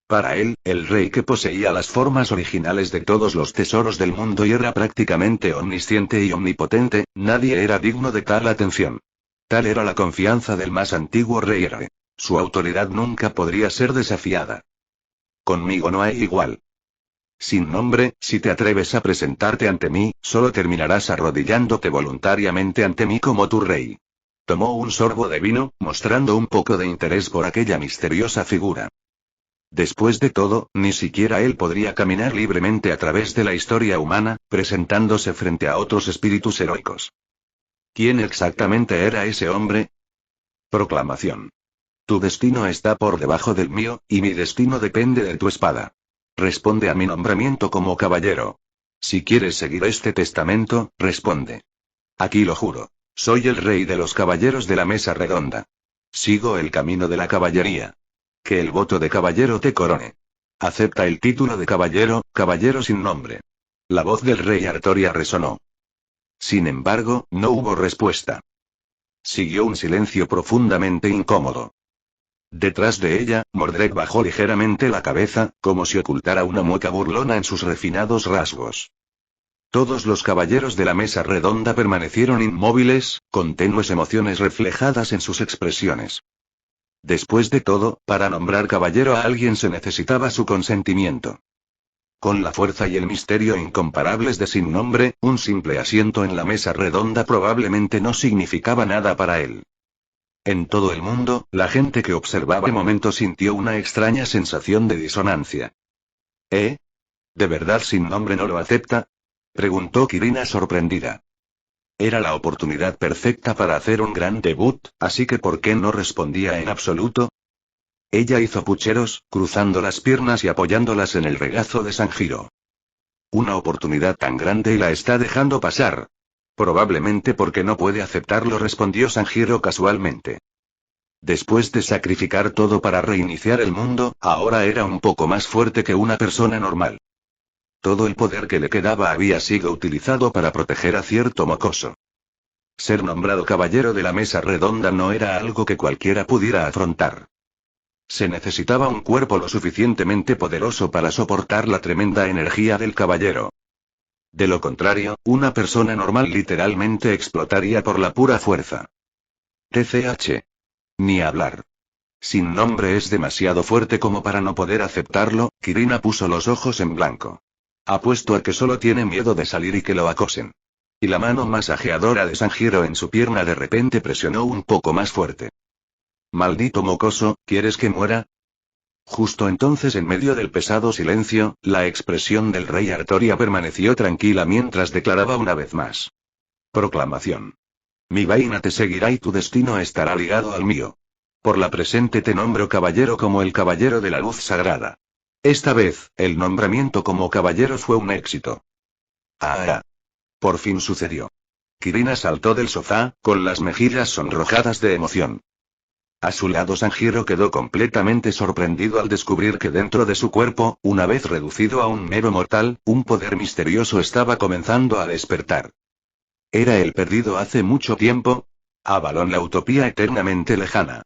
Para él, el rey que poseía las formas originales de todos los tesoros del mundo y era prácticamente omnisciente y omnipotente, nadie era digno de tal atención. Tal era la confianza del más antiguo rey héroe. Su autoridad nunca podría ser desafiada. Conmigo no hay igual. Sin nombre, si te atreves a presentarte ante mí, solo terminarás arrodillándote voluntariamente ante mí como tu rey. Tomó un sorbo de vino, mostrando un poco de interés por aquella misteriosa figura. Después de todo, ni siquiera él podría caminar libremente a través de la historia humana, presentándose frente a otros espíritus heroicos. ¿Quién exactamente era ese hombre? Proclamación. Tu destino está por debajo del mío, y mi destino depende de tu espada. Responde a mi nombramiento como caballero. Si quieres seguir este testamento, responde. Aquí lo juro. Soy el rey de los caballeros de la mesa redonda. Sigo el camino de la caballería. Que el voto de caballero te corone. Acepta el título de caballero, caballero sin nombre. La voz del rey Artoria resonó. Sin embargo, no hubo respuesta. Siguió un silencio profundamente incómodo. Detrás de ella, Mordred bajó ligeramente la cabeza, como si ocultara una mueca burlona en sus refinados rasgos. Todos los caballeros de la mesa redonda permanecieron inmóviles, con tenues emociones reflejadas en sus expresiones. Después de todo, para nombrar caballero a alguien se necesitaba su consentimiento. Con la fuerza y el misterio incomparables de Sin Nombre, un simple asiento en la mesa redonda probablemente no significaba nada para él. En todo el mundo, la gente que observaba el momento sintió una extraña sensación de disonancia. ¿De verdad Sin Nombre no lo acepta? Preguntó Quirina sorprendida. Era la oportunidad perfecta para hacer un gran debut, así que ¿por qué no respondía en absoluto? Ella hizo pucheros, cruzando las piernas y apoyándolas en el regazo de Sanjiro. Una oportunidad tan grande y la está dejando pasar. Probablemente porque no puede aceptarlo, respondió Sanjiro casualmente. Después de sacrificar todo para reiniciar el mundo, ahora era un poco más fuerte que una persona normal. Todo el poder que le quedaba había sido utilizado para proteger a cierto mocoso. Ser nombrado caballero de la mesa redonda no era algo que cualquiera pudiera afrontar. Se necesitaba un cuerpo lo suficientemente poderoso para soportar la tremenda energía del caballero. De lo contrario, una persona normal literalmente explotaría por la pura fuerza. TCH. Ni hablar. Sin nombre es demasiado fuerte como para no poder aceptarlo. Kirina puso los ojos en blanco. Apuesto a que solo tiene miedo de salir y que lo acosen. Y la mano masajeadora de Sanjiro en su pierna de repente presionó un poco más fuerte. Maldito mocoso, ¿quieres que muera? Justo entonces, en medio del pesado silencio, la expresión del rey Artoria permaneció tranquila mientras declaraba una vez más. Proclamación. Mi vaina te seguirá y tu destino estará ligado al mío. Por la presente te nombro caballero como el caballero de la luz sagrada. Esta vez, el nombramiento como caballero fue un éxito. Ah. Por fin sucedió. Kirina saltó del sofá, con las mejillas sonrojadas de emoción. A su lado Sanjiro quedó completamente sorprendido al descubrir que dentro de su cuerpo, una vez reducido a un mero mortal, un poder misterioso estaba comenzando a despertar. ¿Era el perdido hace mucho tiempo? Avalon, la utopía eternamente lejana.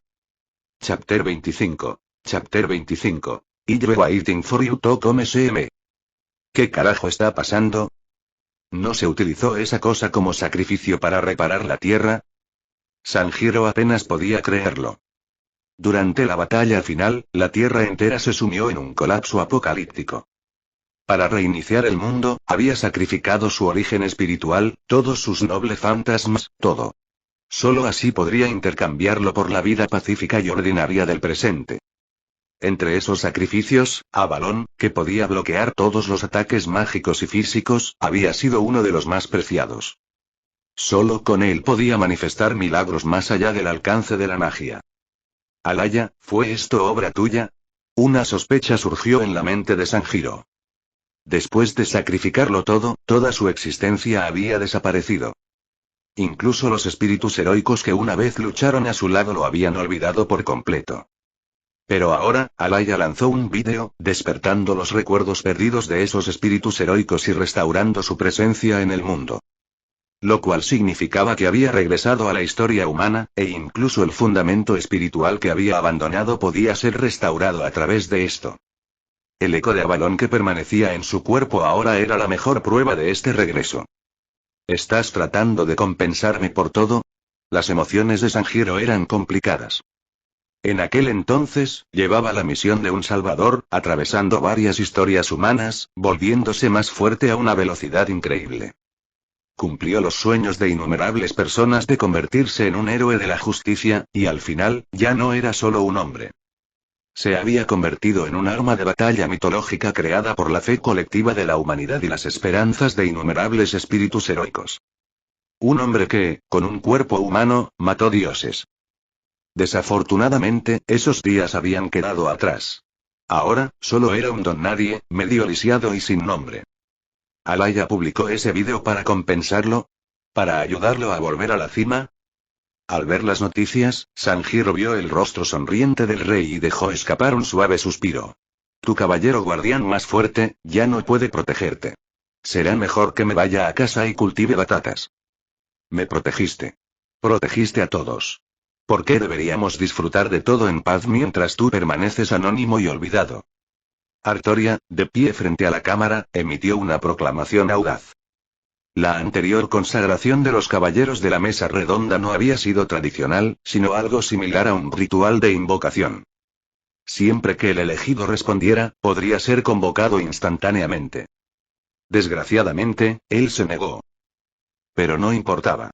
Chapter 25. Chapter 25. I've waiting for you to come see me. ¿Qué carajo está pasando? ¿No se utilizó esa cosa como sacrificio para reparar la tierra? Sanjiro apenas podía creerlo. Durante la batalla final, la tierra entera se sumió en un colapso apocalíptico. Para reiniciar el mundo, había sacrificado su origen espiritual, todos sus nobles fantasmas, todo. Solo así podría intercambiarlo por la vida pacífica y ordinaria del presente. Entre esos sacrificios, Avalon, que podía bloquear todos los ataques mágicos y físicos, había sido uno de los más preciados. Solo con él podía manifestar milagros más allá del alcance de la magia. Alaya, ¿fue esto obra tuya? Una sospecha surgió en la mente de Sanjiro. Después de sacrificarlo todo, toda su existencia había desaparecido. Incluso los espíritus heroicos que una vez lucharon a su lado lo habían olvidado por completo. Pero ahora, Alaya lanzó un vídeo, despertando los recuerdos perdidos de esos espíritus heroicos y restaurando su presencia en el mundo. Lo cual significaba que había regresado a la historia humana, e incluso el fundamento espiritual que había abandonado podía ser restaurado a través de esto. El eco de Avalon que permanecía en su cuerpo ahora era la mejor prueba de este regreso. ¿Estás tratando de compensarme por todo? Las emociones de Sanjiro eran complicadas. En aquel entonces, llevaba la misión de un salvador, atravesando varias historias humanas, volviéndose más fuerte a una velocidad increíble. Cumplió los sueños de innumerables personas de convertirse en un héroe de la justicia, y al final, ya no era solo un hombre. Se había convertido en un arma de batalla mitológica creada por la fe colectiva de la humanidad y las esperanzas de innumerables espíritus heroicos. Un hombre que, con un cuerpo humano, mató dioses. Desafortunadamente, esos días habían quedado atrás. Ahora, solo era un don nadie, medio lisiado y sin nombre. ¿Alaya publicó ese vídeo para compensarlo? ¿Para ayudarlo a volver a la cima? Al ver las noticias, Sanjiro vio el rostro sonriente del rey y dejó escapar un suave suspiro. Tu caballero guardián más fuerte, ya no puede protegerte. Será mejor que me vaya a casa y cultive batatas. Me protegiste. Protegiste a todos. ¿Por qué deberíamos disfrutar de todo en paz mientras tú permaneces anónimo y olvidado? Artoria, de pie frente a la cámara, emitió una proclamación audaz. La anterior consagración de los caballeros de la mesa redonda no había sido tradicional, sino algo similar a un ritual de invocación. Siempre que el elegido respondiera, podría ser convocado instantáneamente. Desgraciadamente, él se negó. Pero no importaba.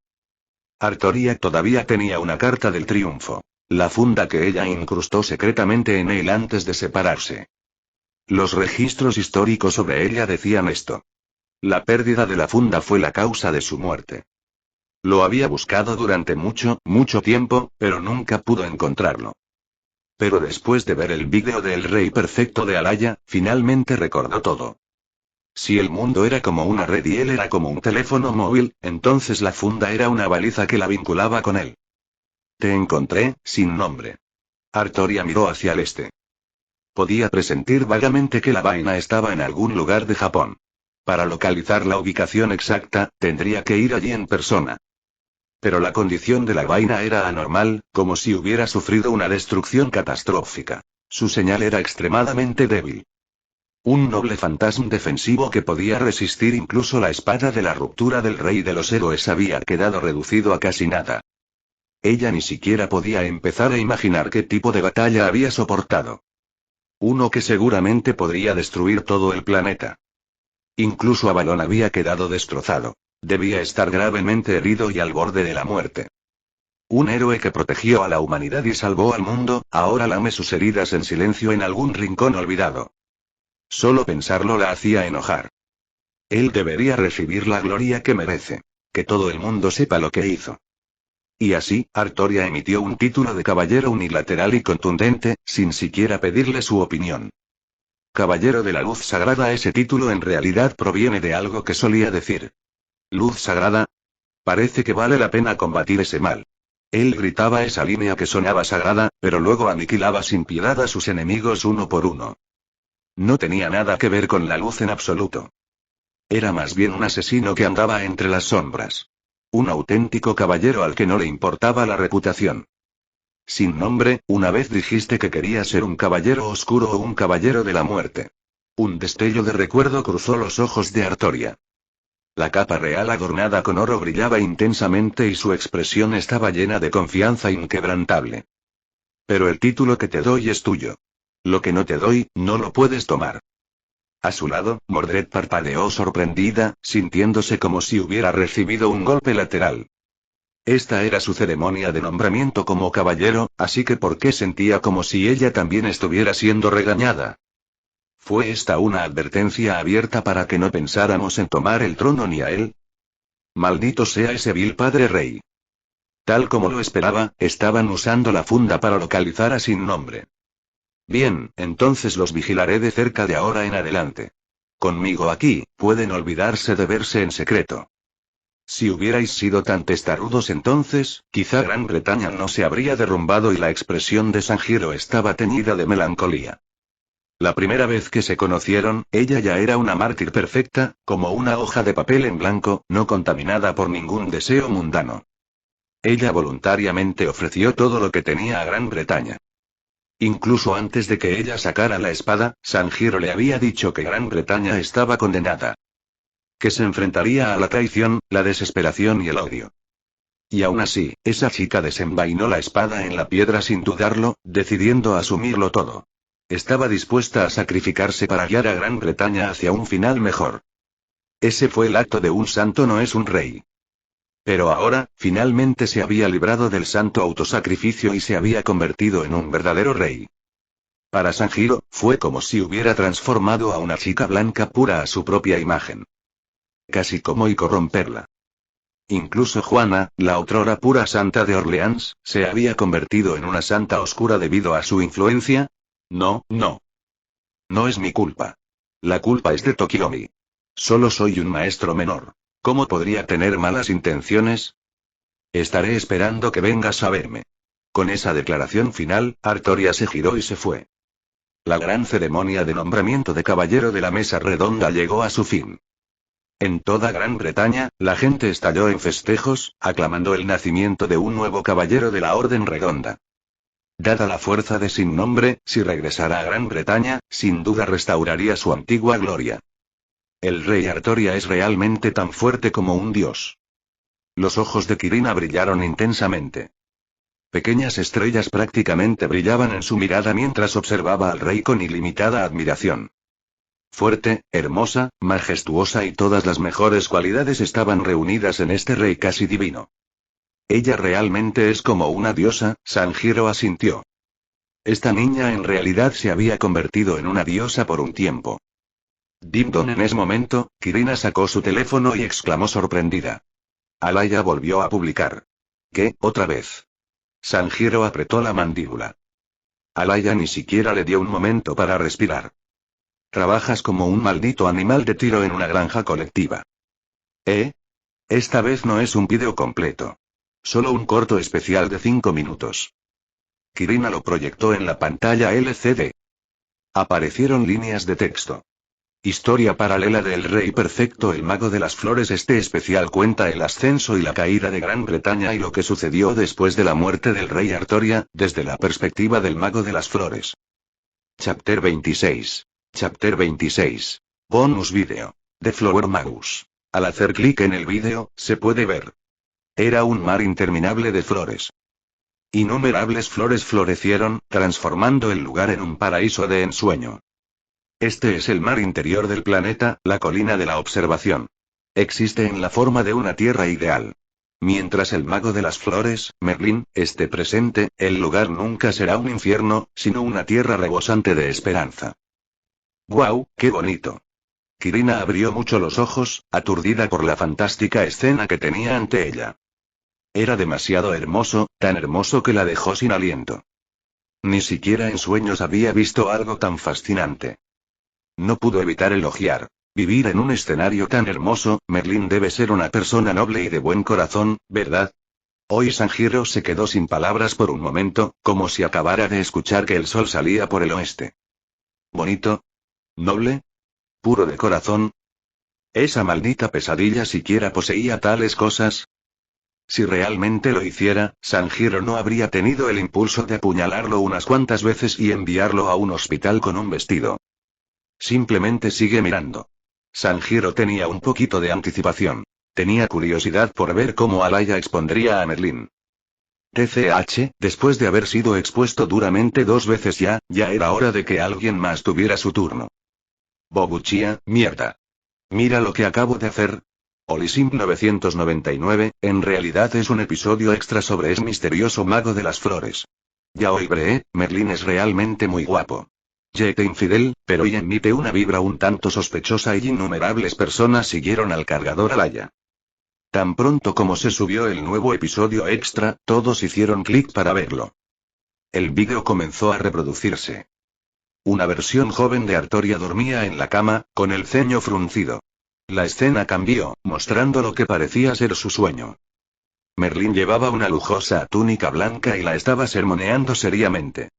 Artoria todavía tenía una carta del triunfo. La funda que ella incrustó secretamente en él antes de separarse. Los registros históricos sobre ella decían esto. La pérdida de la funda fue la causa de su muerte. Lo había buscado durante mucho, mucho tiempo, pero nunca pudo encontrarlo. Pero después de ver el vídeo del Rey Perfecto de Alaya, finalmente recordó todo. Si el mundo era como una red y él era como un teléfono móvil, entonces la funda era una baliza que la vinculaba con él. Te encontré, sin nombre. Artoria miró hacia el este. Podía presentir vagamente que la vaina estaba en algún lugar de Japón. Para localizar la ubicación exacta, tendría que ir allí en persona. Pero la condición de la vaina era anormal, como si hubiera sufrido una destrucción catastrófica. Su señal era extremadamente débil. Un noble fantasma defensivo que podía resistir incluso la espada de la ruptura del rey de los héroes había quedado reducido a casi nada. Ella ni siquiera podía empezar a imaginar qué tipo de batalla había soportado. Uno que seguramente podría destruir todo el planeta. Incluso Avalon había quedado destrozado. Debía estar gravemente herido y al borde de la muerte. Un héroe que protegió a la humanidad y salvó al mundo, ahora lame sus heridas en silencio en algún rincón olvidado. Solo pensarlo la hacía enojar. Él debería recibir la gloria que merece. Que todo el mundo sepa lo que hizo. Y así, Artoria emitió un título de caballero unilateral y contundente, sin siquiera pedirle su opinión. Caballero de la Luz Sagrada. Ese título en realidad proviene de algo que solía decir. Luz sagrada. Parece que vale la pena combatir ese mal. Él gritaba esa línea que sonaba sagrada, pero luego aniquilaba sin piedad a sus enemigos uno por uno. No tenía nada que ver con la luz en absoluto. Era más bien un asesino que andaba entre las sombras. Un auténtico caballero al que no le importaba la reputación. Sin nombre, una vez dijiste que quería ser un caballero oscuro o un caballero de la muerte. Un destello de recuerdo cruzó los ojos de Artoria. La capa real adornada con oro brillaba intensamente y su expresión estaba llena de confianza inquebrantable. Pero el título que te doy es tuyo. Lo que no te doy, no lo puedes tomar. A su lado, Mordred parpadeó sorprendida, sintiéndose como si hubiera recibido un golpe lateral. Esta era su ceremonia de nombramiento como caballero, así que ¿por qué sentía como si ella también estuviera siendo regañada? ¿Fue esta una advertencia abierta para que no pensáramos en tomar el trono ni a él? Maldito sea ese vil padre rey. Tal como lo esperaba, estaban usando la funda para localizar a Sin Nombre. Bien, entonces los vigilaré de cerca de ahora en adelante. Conmigo aquí, pueden olvidarse de verse en secreto. Si hubierais sido tan testarudos entonces, quizá Gran Bretaña no se habría derrumbado y la expresión de Sanjiro estaba teñida de melancolía. La primera vez que se conocieron, ella ya era una mártir perfecta, como una hoja de papel en blanco, no contaminada por ningún deseo mundano. Ella voluntariamente ofreció todo lo que tenía a Gran Bretaña. Incluso antes de que ella sacara la espada, Sanjiro le había dicho que Gran Bretaña estaba condenada. Que se enfrentaría a la traición, la desesperación y el odio. Y aún así, esa chica desenvainó la espada en la piedra sin dudarlo, decidiendo asumirlo todo. Estaba dispuesta a sacrificarse para guiar a Gran Bretaña hacia un final mejor. Ese fue el acto de un santo, no es un rey. Pero ahora, finalmente se había librado del santo autosacrificio y se había convertido en un verdadero rey. Para Sanjiro, fue como si hubiera transformado a una chica blanca pura a su propia imagen. Casi como y corromperla. Incluso Juana, la otrora pura santa de Orleans, se había convertido en una santa oscura debido a su influencia. No, no. No es mi culpa. La culpa es de Tokiomi. Solo soy un maestro menor. ¿Cómo podría tener malas intenciones? Estaré esperando que vengas a verme. Con esa declaración final, Artoria se giró y se fue. La gran ceremonia de nombramiento de caballero de la mesa redonda llegó a su fin. En toda Gran Bretaña, la gente estalló en festejos, aclamando el nacimiento de un nuevo caballero de la Orden Redonda. Dada la fuerza de Sin Nombre, si regresara a Gran Bretaña, sin duda restauraría su antigua gloria. El rey Artoria es realmente tan fuerte como un dios. Los ojos de Kirina brillaron intensamente. Pequeñas estrellas prácticamente brillaban en su mirada mientras observaba al rey con ilimitada admiración. Fuerte, hermosa, majestuosa y todas las mejores cualidades estaban reunidas en este rey casi divino. Ella realmente es como una diosa, Sanjiro asintió. Esta niña en realidad se había convertido en una diosa por un tiempo. Ding dong. En ese momento, Kirina sacó su teléfono y exclamó sorprendida. Alaya volvió a publicar. ¿Qué, otra vez? Sanjiro apretó la mandíbula. Alaya ni siquiera le dio un momento para respirar. Trabajas como un maldito animal de tiro en una granja colectiva. ¿Eh? Esta vez no es un vídeo completo. Solo un corto especial de 5 minutos. Kirina lo proyectó en la pantalla LCD. Aparecieron líneas de texto. Historia paralela del Rey Perfecto, el Mago de las Flores. Este especial cuenta el ascenso y la caída de Gran Bretaña y lo que sucedió después de la muerte del Rey Artoria, desde la perspectiva del Mago de las Flores. Chapter 26. Chapter 26. Bonus video. The Flower Magus. Al hacer clic en el vídeo, se puede ver. Era un mar interminable de flores. Innumerables flores florecieron, transformando el lugar en un paraíso de ensueño. Este es el mar interior del planeta, la colina de la observación. Existe en la forma de una tierra ideal. Mientras el mago de las flores, Merlín, esté presente, el lugar nunca será un infierno, sino una tierra rebosante de esperanza. ¡Guau, qué bonito! Kirina abrió mucho los ojos, aturdida por la fantástica escena que tenía ante ella. Era demasiado hermoso, tan hermoso que la dejó sin aliento. Ni siquiera en sueños había visto algo tan fascinante. No pudo evitar elogiar. Vivir en un escenario tan hermoso, Merlín debe ser una persona noble y de buen corazón, ¿verdad? Hoy Sanjiro se quedó sin palabras por un momento, como si acabara de escuchar que el sol salía por el oeste. ¿Bonito? ¿Noble? ¿Puro de corazón? ¿Esa maldita pesadilla siquiera poseía tales cosas? Si realmente lo hiciera, Sanjiro no habría tenido el impulso de apuñalarlo unas cuantas veces y enviarlo a un hospital con un vestido. Simplemente sigue mirando. Sanjiro tenía un poquito de anticipación. Tenía curiosidad por ver cómo Alaya expondría a Merlín. TCH, después de haber sido expuesto duramente 2 veces ya era hora de que alguien más tuviera su turno. Bobuchia, mierda. Mira lo que acabo de hacer. Olisim 999, en realidad es un episodio extra sobre ese misterioso mago de las flores. Ya oiré, Merlín es realmente muy guapo. Jete infidel, pero y emite una vibra un tanto sospechosa y innumerables personas siguieron al cargador Alaya. Tan pronto como se subió el nuevo episodio extra, todos hicieron clic para verlo. El vídeo comenzó a reproducirse. Una versión joven de Artoria dormía en la cama, con el ceño fruncido. La escena cambió, mostrando lo que parecía ser su sueño. Merlín llevaba una lujosa túnica blanca y la estaba sermoneando seriamente.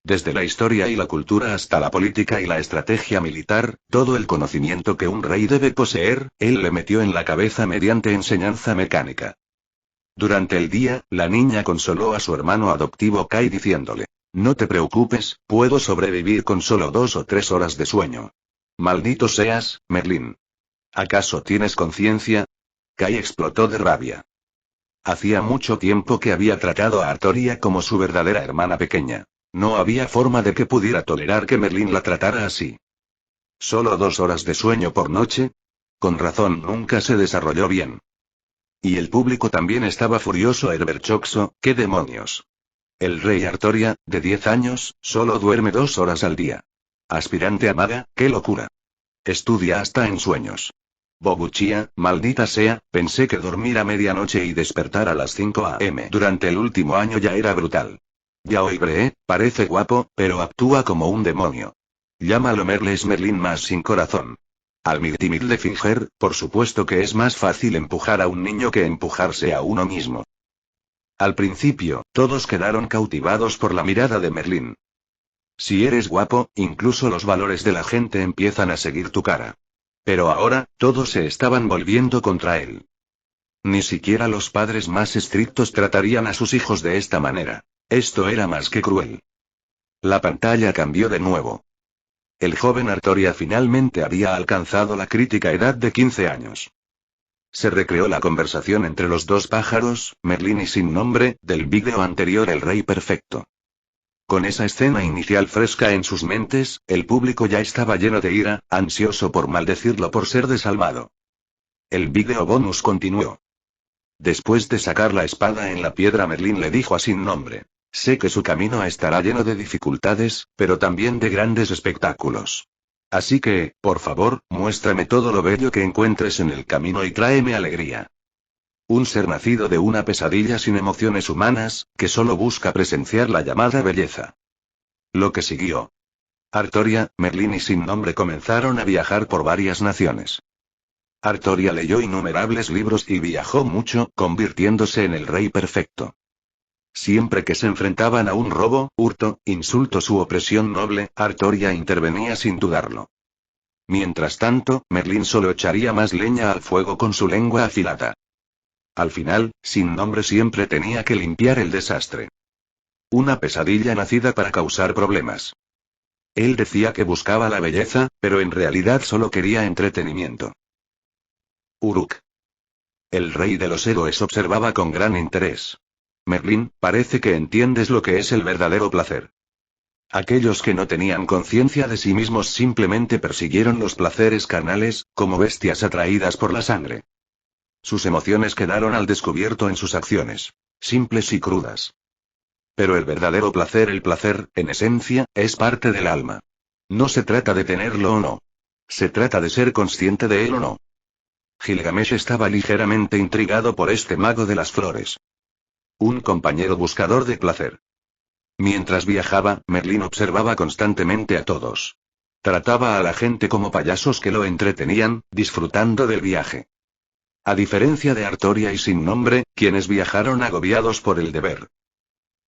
Desde la historia y la cultura hasta la política y la estrategia militar, todo el conocimiento que un rey debe poseer, él le metió en la cabeza mediante enseñanza mecánica. Durante el día, la niña consoló a su hermano adoptivo Kai diciéndole: no te preocupes, puedo sobrevivir con solo 2 o 3 horas de sueño. Maldito seas, Merlín. ¿Acaso tienes conciencia? Kai explotó de rabia. Hacía mucho tiempo que había tratado a Artoria como su verdadera hermana pequeña. No había forma de que pudiera tolerar que Merlín la tratara así. ¿Solo 2 horas de sueño por noche? Con razón nunca se desarrolló bien. Y el público también estaba furioso. Herberchoxo, ¿qué demonios? El rey Artoria, de 10 años, solo duerme 2 horas al día. Aspirante a maga, qué locura. Estudia hasta en sueños. Bobuchia, maldita sea, pensé que dormir a medianoche y despertar a las 5 a.m. durante el último año ya era brutal. Yaoi Bree, parece guapo, pero actúa como un demonio. Llámalo Merles Merlín más sin corazón. Al Mirtimil de Finger, por supuesto que es más fácil empujar a un niño que empujarse a uno mismo. Al principio, todos quedaron cautivados por la mirada de Merlín. Si eres guapo, incluso los valores de la gente empiezan a seguir tu cara. Pero ahora, todos se estaban volviendo contra él. Ni siquiera los padres más estrictos tratarían a sus hijos de esta manera. Esto era más que cruel. La pantalla cambió de nuevo. El joven Artoria finalmente había alcanzado la crítica edad de 15 años. Se recreó la conversación entre los 2 pájaros, Merlín y Sin Nombre, del vídeo anterior El Rey Perfecto. Con esa escena inicial fresca en sus mentes, el público ya estaba lleno de ira, ansioso por maldecirlo por ser desalmado. El vídeo bonus continuó. Después de sacar la espada en la piedra, Merlín le dijo a Sin Nombre: sé que su camino estará lleno de dificultades, pero también de grandes espectáculos. Así que, por favor, muéstrame todo lo bello que encuentres en el camino y tráeme alegría. Un ser nacido de una pesadilla sin emociones humanas, que solo busca presenciar la llamada belleza. Lo que siguió. Artoria, Merlín y Sin Nombre comenzaron a viajar por varias naciones. Artoria leyó innumerables libros y viajó mucho, convirtiéndose en el rey perfecto. Siempre que se enfrentaban a un robo, hurto, insultos u opresión noble, Artoria intervenía sin dudarlo. Mientras tanto, Merlín solo echaría más leña al fuego con su lengua afilada. Al final, Sin Nombre siempre tenía que limpiar el desastre. Una pesadilla nacida para causar problemas. Él decía que buscaba la belleza, pero en realidad solo quería entretenimiento. Uruk. El rey de los héroes observaba con gran interés. Merlín, parece que entiendes lo que es el verdadero placer. Aquellos que no tenían conciencia de sí mismos simplemente persiguieron los placeres carnales, como bestias atraídas por la sangre. Sus emociones quedaron al descubierto en sus acciones, simples y crudas. Pero el verdadero placer, el placer, en esencia, es parte del alma. No se trata de tenerlo o no. Se trata de ser consciente de él o no. Gilgamesh estaba ligeramente intrigado por este mago de las flores. Un compañero buscador de placer. Mientras viajaba, Merlín observaba constantemente a todos. Trataba a la gente como payasos que lo entretenían, disfrutando del viaje. A diferencia de Artoria y Sin Nombre, quienes viajaron agobiados por el deber.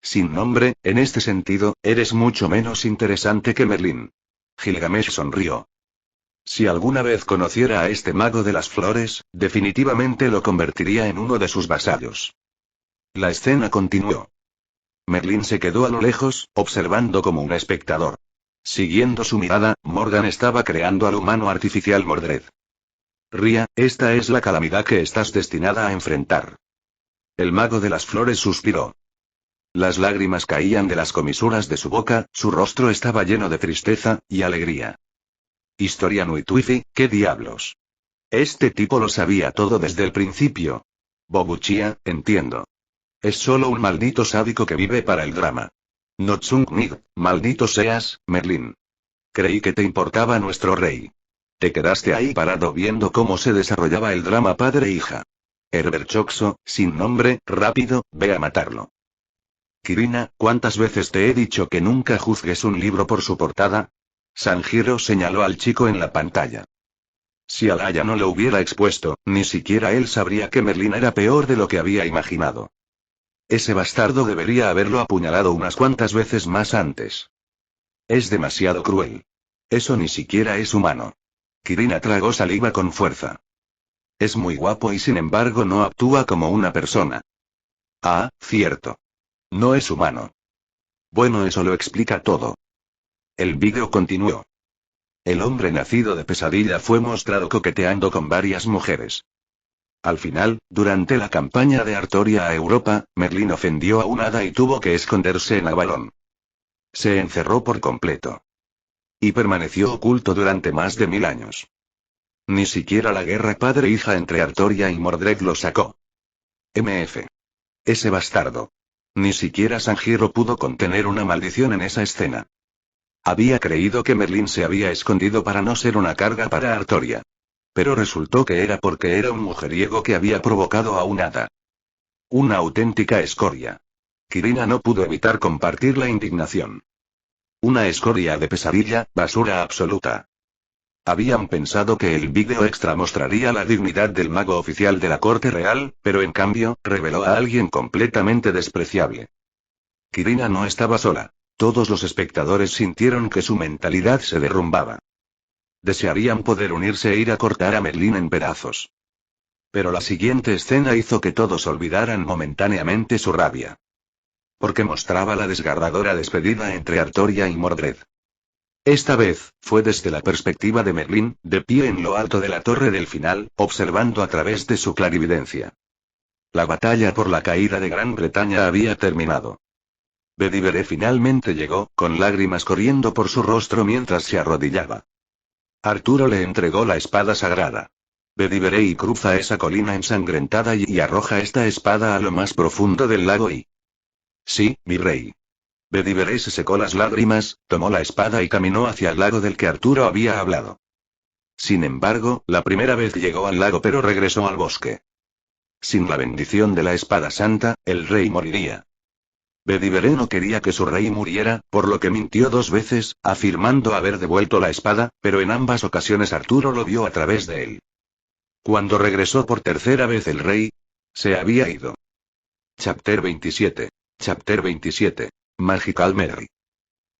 Sin Nombre, en este sentido, eres mucho menos interesante que Merlín. Gilgamesh sonrió. Si alguna vez conociera a este mago de las flores, definitivamente lo convertiría en uno de sus vasallos. La escena continuó. Merlín se quedó a lo lejos, observando como un espectador. Siguiendo su mirada, Morgan estaba creando al humano artificial Mordred. Ría, esta es la calamidad que estás destinada a enfrentar. El mago de las flores suspiró. Las lágrimas caían de las comisuras de su boca, su rostro estaba lleno de tristeza y alegría. Historia Nuituifi, ¿qué diablos? Este tipo lo sabía todo desde el principio. Bobuchia, entiendo. Es solo un maldito sádico que vive para el drama. Notsung Mig, maldito seas, Merlín. Creí que te importaba nuestro rey. Te quedaste ahí parado viendo cómo se desarrollaba el drama padre-hija. Herberchoxo, Sin Nombre, rápido, ve a matarlo. Kirina, ¿cuántas veces te he dicho que nunca juzgues un libro por su portada? Sanjiro señaló al chico en la pantalla. Si Alaya no lo hubiera expuesto, ni siquiera él sabría que Merlín era peor de lo que había imaginado. Ese bastardo debería haberlo apuñalado unas cuantas veces más antes. Es demasiado cruel. Eso ni siquiera es humano. Kirina tragó saliva con fuerza. Es muy guapo y sin embargo no actúa como una persona. Ah, cierto. No es humano. Bueno, eso lo explica todo. El vídeo continuó. El hombre nacido de pesadilla fue mostrado coqueteando con varias mujeres. Al final, durante la campaña de Artoria a Europa, Merlín ofendió a un hada y tuvo que esconderse en Avalon. Se encerró por completo. Y permaneció oculto durante más de 1000 años. Ni siquiera la guerra padre-hija entre Artoria y Mordred lo sacó. MF. Ese bastardo. Ni siquiera Sanjiro pudo contener una maldición en esa escena. Había creído que Merlín se había escondido para no ser una carga para Artoria. Pero resultó que era porque era un mujeriego que había provocado a un hada. Una auténtica escoria. Kirina no pudo evitar compartir la indignación. Una escoria de pesadilla, basura absoluta. Habían pensado que el vídeo extra mostraría la dignidad del mago oficial de la corte real, pero en cambio, reveló a alguien completamente despreciable. Kirina no estaba sola. Todos los espectadores sintieron que su mentalidad se derrumbaba. Desearían poder unirse e ir a cortar a Merlín en pedazos. Pero la siguiente escena hizo que todos olvidaran momentáneamente su rabia. Porque mostraba la desgarradora despedida entre Artoria y Mordred. Esta vez, fue desde la perspectiva de Merlín, de pie en lo alto de la torre del final, observando a través de su clarividencia. La batalla por la caída de Gran Bretaña había terminado. Bedivere finalmente llegó, con lágrimas corriendo por su rostro mientras se arrodillaba. Arturo le entregó la espada sagrada. Bedivere y cruza esa colina ensangrentada y arroja esta espada a lo más profundo del lago y... Sí, mi rey. Bedivere se secó las lágrimas, tomó la espada y caminó hacia el lago del que Arturo había hablado. Sin embargo, la primera vez llegó al lago pero regresó al bosque. Sin la bendición de la espada santa, el rey moriría. Bedivere no quería que su rey muriera, por lo que mintió 2 veces, afirmando haber devuelto la espada, pero en ambas ocasiones Arturo lo vio a través de él. Cuando regresó por tercera vez el rey, se había ido. Chapter 27. Chapter 27. Magical Mary.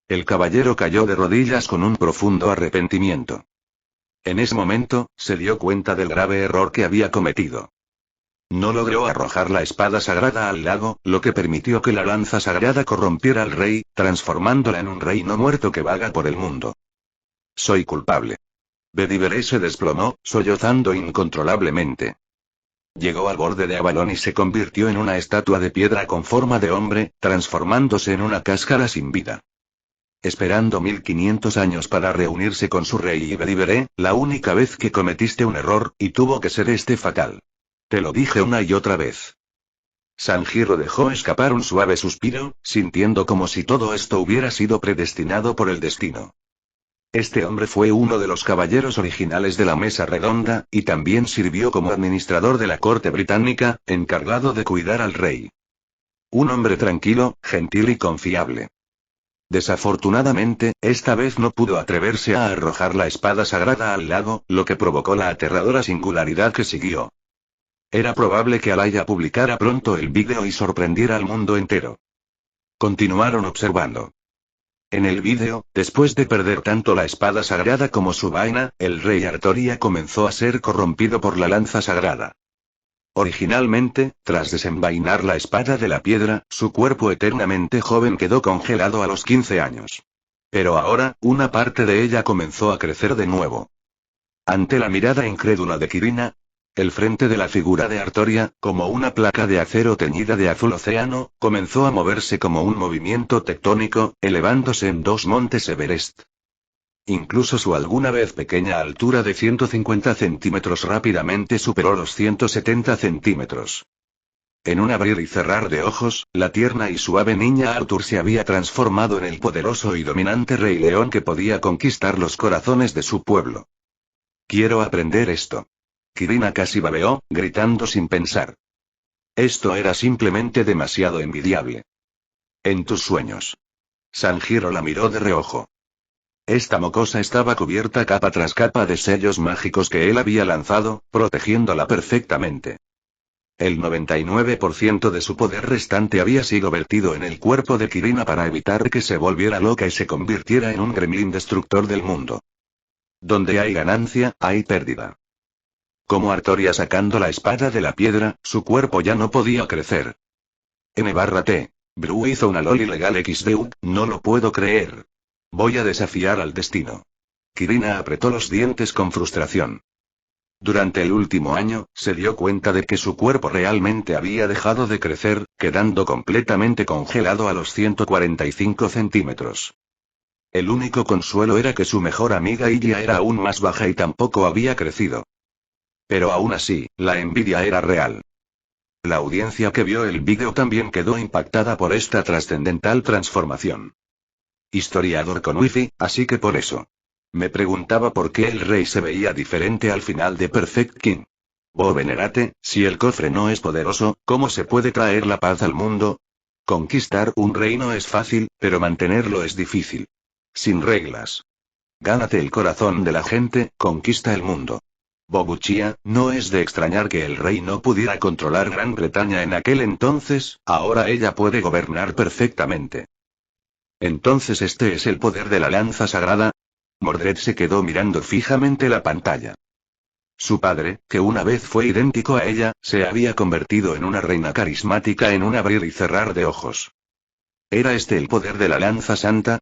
El caballero cayó de rodillas con un profundo arrepentimiento. En ese momento, se dio cuenta del grave error que había cometido. No logró arrojar la espada sagrada al lago, lo que permitió que la lanza sagrada corrompiera al rey, transformándola en un rey no muerto que vaga por el mundo. Soy culpable. Bedivere se desplomó, sollozando incontrolablemente. Llegó al borde de Avalon y se convirtió en una estatua de piedra con forma de hombre, transformándose en una cáscara sin vida. Esperando 1500 años para reunirse con su rey y Bedivere, la única vez que cometiste un error, y tuvo que ser este fatal. Te lo dije una y otra vez. Sanjiro dejó escapar un suave suspiro, sintiendo como si todo esto hubiera sido predestinado por el destino. Este hombre fue uno de los caballeros originales de la Mesa Redonda, y también sirvió como administrador de la corte británica, encargado de cuidar al rey. Un hombre tranquilo, gentil y confiable. Desafortunadamente, esta vez no pudo atreverse a arrojar la espada sagrada al lago, lo que provocó la aterradora singularidad que siguió. Era probable que Alaya publicara pronto el vídeo y sorprendiera al mundo entero. Continuaron observando. En el vídeo, después de perder tanto la espada sagrada como su vaina, el rey Artoria comenzó a ser corrompido por la lanza sagrada. Originalmente, tras desenvainar la espada de la piedra, su cuerpo eternamente joven quedó congelado a los 15 años. Pero ahora, una parte de ella comenzó a crecer de nuevo. Ante la mirada incrédula de Kirina, el frente de la figura de Artoria, como una placa de acero teñida de azul océano, comenzó a moverse como un movimiento tectónico, elevándose en 2 montes Everest. Incluso su alguna vez pequeña altura de 150 centímetros rápidamente superó los 170 centímetros. En un abrir y cerrar de ojos, la tierna y suave niña Arthur se había transformado en el poderoso y dominante rey león que podía conquistar los corazones de su pueblo. Quiero aprender esto. Kirina casi babeó, gritando sin pensar. Esto era simplemente demasiado envidiable. En tus sueños. Sanjiro la miró de reojo. Esta mocosa estaba cubierta capa tras capa de sellos mágicos que él había lanzado, protegiéndola perfectamente. El 99% de su poder restante había sido vertido en el cuerpo de Kirina para evitar que se volviera loca y se convirtiera en un gremlin destructor del mundo. Donde hay ganancia, hay pérdida. Como Artoria sacando la espada de la piedra, su cuerpo ya no podía crecer. N/T. Bru hizo una LOL ilegal XD. No lo puedo creer. Voy a desafiar al destino. Kirina apretó los dientes con frustración. Durante el último año, se dio cuenta de que su cuerpo realmente había dejado de crecer, quedando completamente congelado a los 145 centímetros. El único consuelo era que su mejor amiga Ilya era aún más baja y tampoco había crecido. Pero aún así, la envidia era real. La audiencia que vio el vídeo también quedó impactada por esta trascendental transformación. Historiador con wifi, así que por eso. Me preguntaba por qué el rey se veía diferente al final de Perfect King. Oh Venerate, si el cofre no es poderoso, ¿cómo se puede traer la paz al mundo? Conquistar un reino es fácil, pero mantenerlo es difícil. Sin reglas. Gánate el corazón de la gente, conquista el mundo. Bobuchia, no es de extrañar que el rey no pudiera controlar Gran Bretaña en aquel entonces, ahora ella puede gobernar perfectamente. Entonces este es el poder de la lanza sagrada. Mordred se quedó mirando fijamente la pantalla. Su padre, que una vez fue idéntico a ella, se había convertido en una reina carismática en un abrir y cerrar de ojos. ¿Era este el poder de la lanza santa?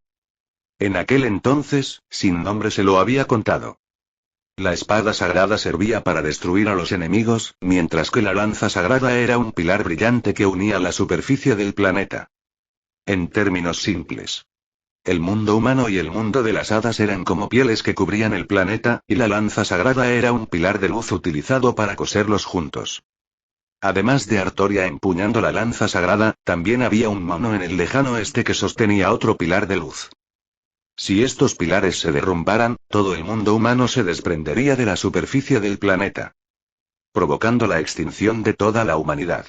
En aquel entonces, sin nombre se lo había contado. La espada sagrada servía para destruir a los enemigos, mientras que la lanza sagrada era un pilar brillante que unía la superficie del planeta. En términos simples. El mundo humano y el mundo de las hadas eran como pieles que cubrían el planeta, y la lanza sagrada era un pilar de luz utilizado para coserlos juntos. Además de Artoria empuñando la lanza sagrada, también había un mono en el lejano este que sostenía otro pilar de luz. Si estos pilares se derrumbaran, todo el mundo humano se desprendería de la superficie del planeta. provocando la extinción de toda la humanidad.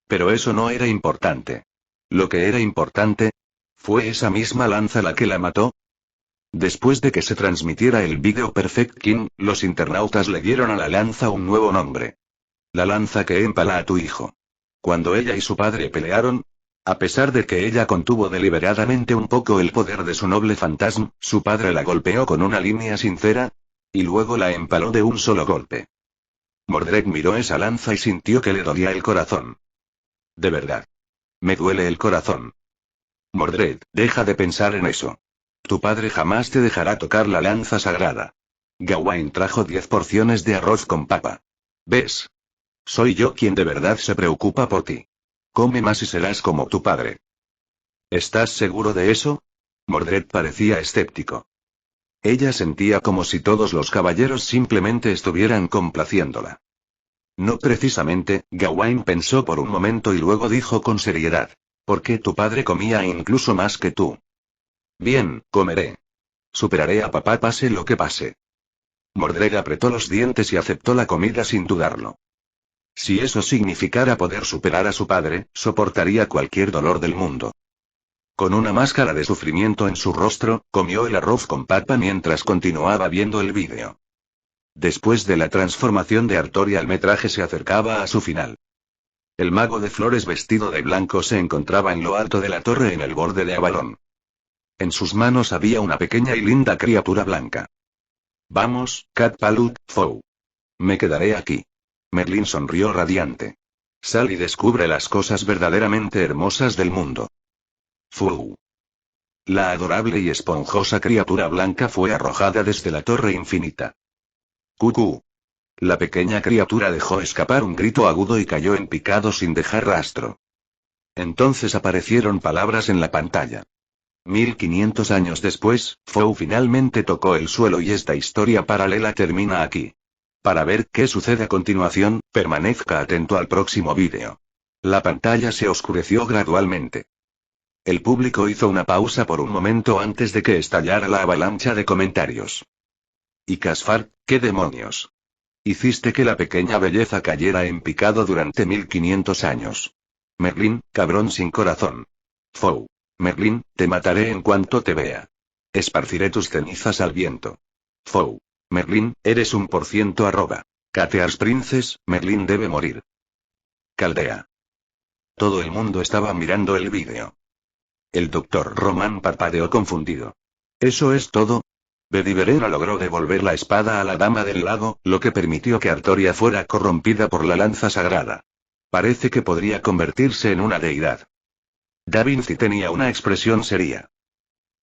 Pero eso no era importante. Lo que era importante, ¿fue esa misma lanza la que la mató? Después de que se transmitiera el vídeo Perfect King, los internautas le dieron a la lanza un nuevo nombre. La lanza que empala a tu hijo. Cuando ella y su padre pelearon, a pesar de que ella contuvo deliberadamente un poco el poder de su noble fantasma, su padre la golpeó con una línea sincera, y luego la empaló de un solo golpe. Mordred miró esa lanza y sintió que le dolía el corazón. De verdad. Me duele el corazón. Mordred, deja de pensar en eso. Tu padre jamás te dejará tocar la lanza sagrada. Gawain trajo 10 porciones de arroz con papa. ¿Ves? Soy yo quien de verdad se preocupa por ti. Come más y serás como tu padre. ¿Estás seguro de eso? Mordred parecía escéptico. Ella sentía como si todos los caballeros simplemente estuvieran complaciéndola. No precisamente, Gawain pensó por un momento y luego dijo con seriedad. Porque tu padre comía incluso más que tú. Bien, comeré. Superaré a papá pase lo que pase. Mordred apretó los dientes y aceptó la comida sin dudarlo. Si eso significara poder superar a su padre, soportaría cualquier dolor del mundo. Con una máscara de sufrimiento en su rostro, comió el arroz con papa mientras continuaba viendo el vídeo. Después de la transformación de Artoria, el metraje se acercaba a su final. El mago de flores vestido de blanco se encontraba en lo alto de la torre en el borde de Avalon. En sus manos había una pequeña y linda criatura blanca. Vamos, Cat Palud, Fou. Me quedaré aquí. Merlín sonrió radiante. Sal y descubre las cosas verdaderamente hermosas del mundo. Fou. La adorable y esponjosa criatura blanca fue arrojada desde la torre infinita. Cucú. La pequeña criatura dejó escapar un grito agudo y cayó en picado sin dejar rastro. Entonces aparecieron palabras en la pantalla. 1500 años después, Fou finalmente tocó el suelo y esta historia paralela termina aquí. Para ver qué sucede a continuación, permanezca atento al próximo vídeo. La pantalla se oscureció gradualmente. El público hizo una pausa por un momento antes de que estallara la avalancha de comentarios. Y Caspar, ¿qué demonios? Hiciste que la pequeña belleza cayera en picado durante 1500 años. Merlín, cabrón sin corazón. Fou. Merlín, te mataré en cuanto te vea. Esparciré tus cenizas al viento. Fou. Merlín, eres un %. Catears Princess, Merlín debe morir. Caldea. Todo el mundo estaba mirando el vídeo. El doctor Román parpadeó confundido. ¿Eso es todo? Bediverena logró devolver la espada a la dama del lago, lo que permitió que Artoria fuera corrompida por la lanza sagrada. Parece que podría convertirse en una deidad. Da Vinci tenía una expresión seria.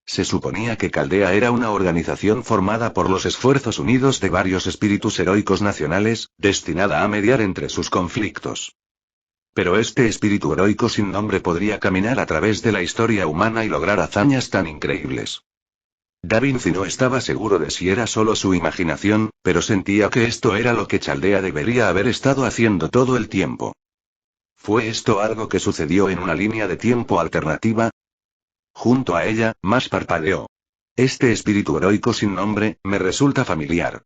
Se suponía que Caldea era una organización formada por los esfuerzos unidos de varios espíritus heroicos nacionales, destinada a mediar entre sus conflictos. Pero este espíritu heroico sin nombre podría caminar a través de la historia humana y lograr hazañas tan increíbles. Da Vinci no estaba seguro de si era solo su imaginación, pero sentía que esto era lo que Chaldea debería haber estado haciendo todo el tiempo. ¿Fue esto algo que sucedió en una línea de tiempo alternativa? Junto a ella, más parpadeó. Este espíritu heroico sin nombre, me resulta familiar.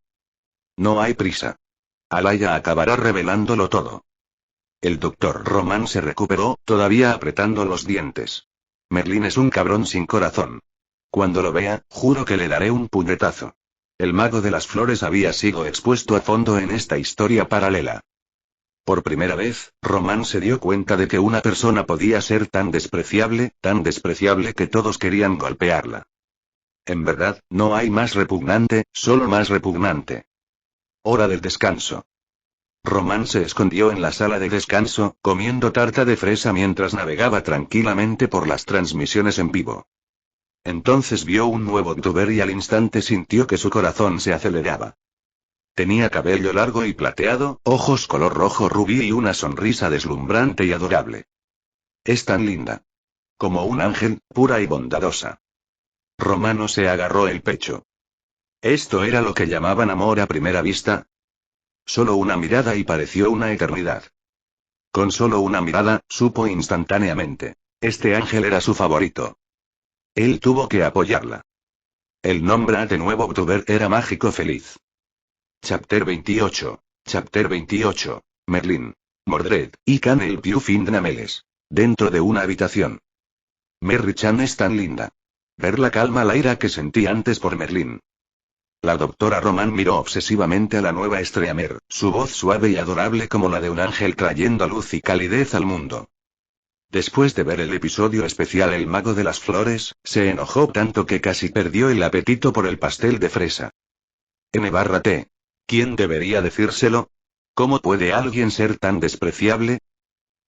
No hay prisa. Alaya acabará revelándolo todo. El doctor Román se recuperó, todavía apretando los dientes. Merlín es un cabrón sin corazón. Cuando lo vea, juro que le daré un puñetazo. El mago de las flores había sido expuesto a fondo en esta historia paralela. Por primera vez, Román se dio cuenta de que una persona podía ser tan despreciable que todos querían golpearla. En verdad, no hay más repugnante, solo más repugnante. Hora del descanso. Román se escondió en la sala de descanso, comiendo tarta de fresa mientras navegaba tranquilamente por las transmisiones en vivo. Entonces vio un nuevo youtuber y al instante sintió que su corazón se aceleraba. Tenía cabello largo y plateado, ojos color rojo rubí y una sonrisa deslumbrante y adorable. Es tan linda. Como un ángel, pura y bondadosa. Romano se agarró el pecho. ¿Esto era lo que llamaban amor a primera vista? Solo una mirada y pareció una eternidad. Con solo una mirada, supo instantáneamente. Este ángel era su favorito. Él tuvo que apoyarla. El nombre de nuevo youtuber era Mágico Feliz. Chapter 28. Chapter 28. Merlin, Mordred y Cannel Pew finden a Meles. Dentro de una habitación. Merry-chan es tan linda. Verla calma la ira que sentí antes por Merlin. La doctora Roman miró obsesivamente a la nueva Streamer, su voz suave y adorable como la de un ángel trayendo luz y calidez al mundo. Después de ver el episodio especial El Mago de las Flores, se enojó tanto que casi perdió el apetito por el pastel de fresa. N-T. ¿Quién debería decírselo? ¿Cómo puede alguien ser tan despreciable?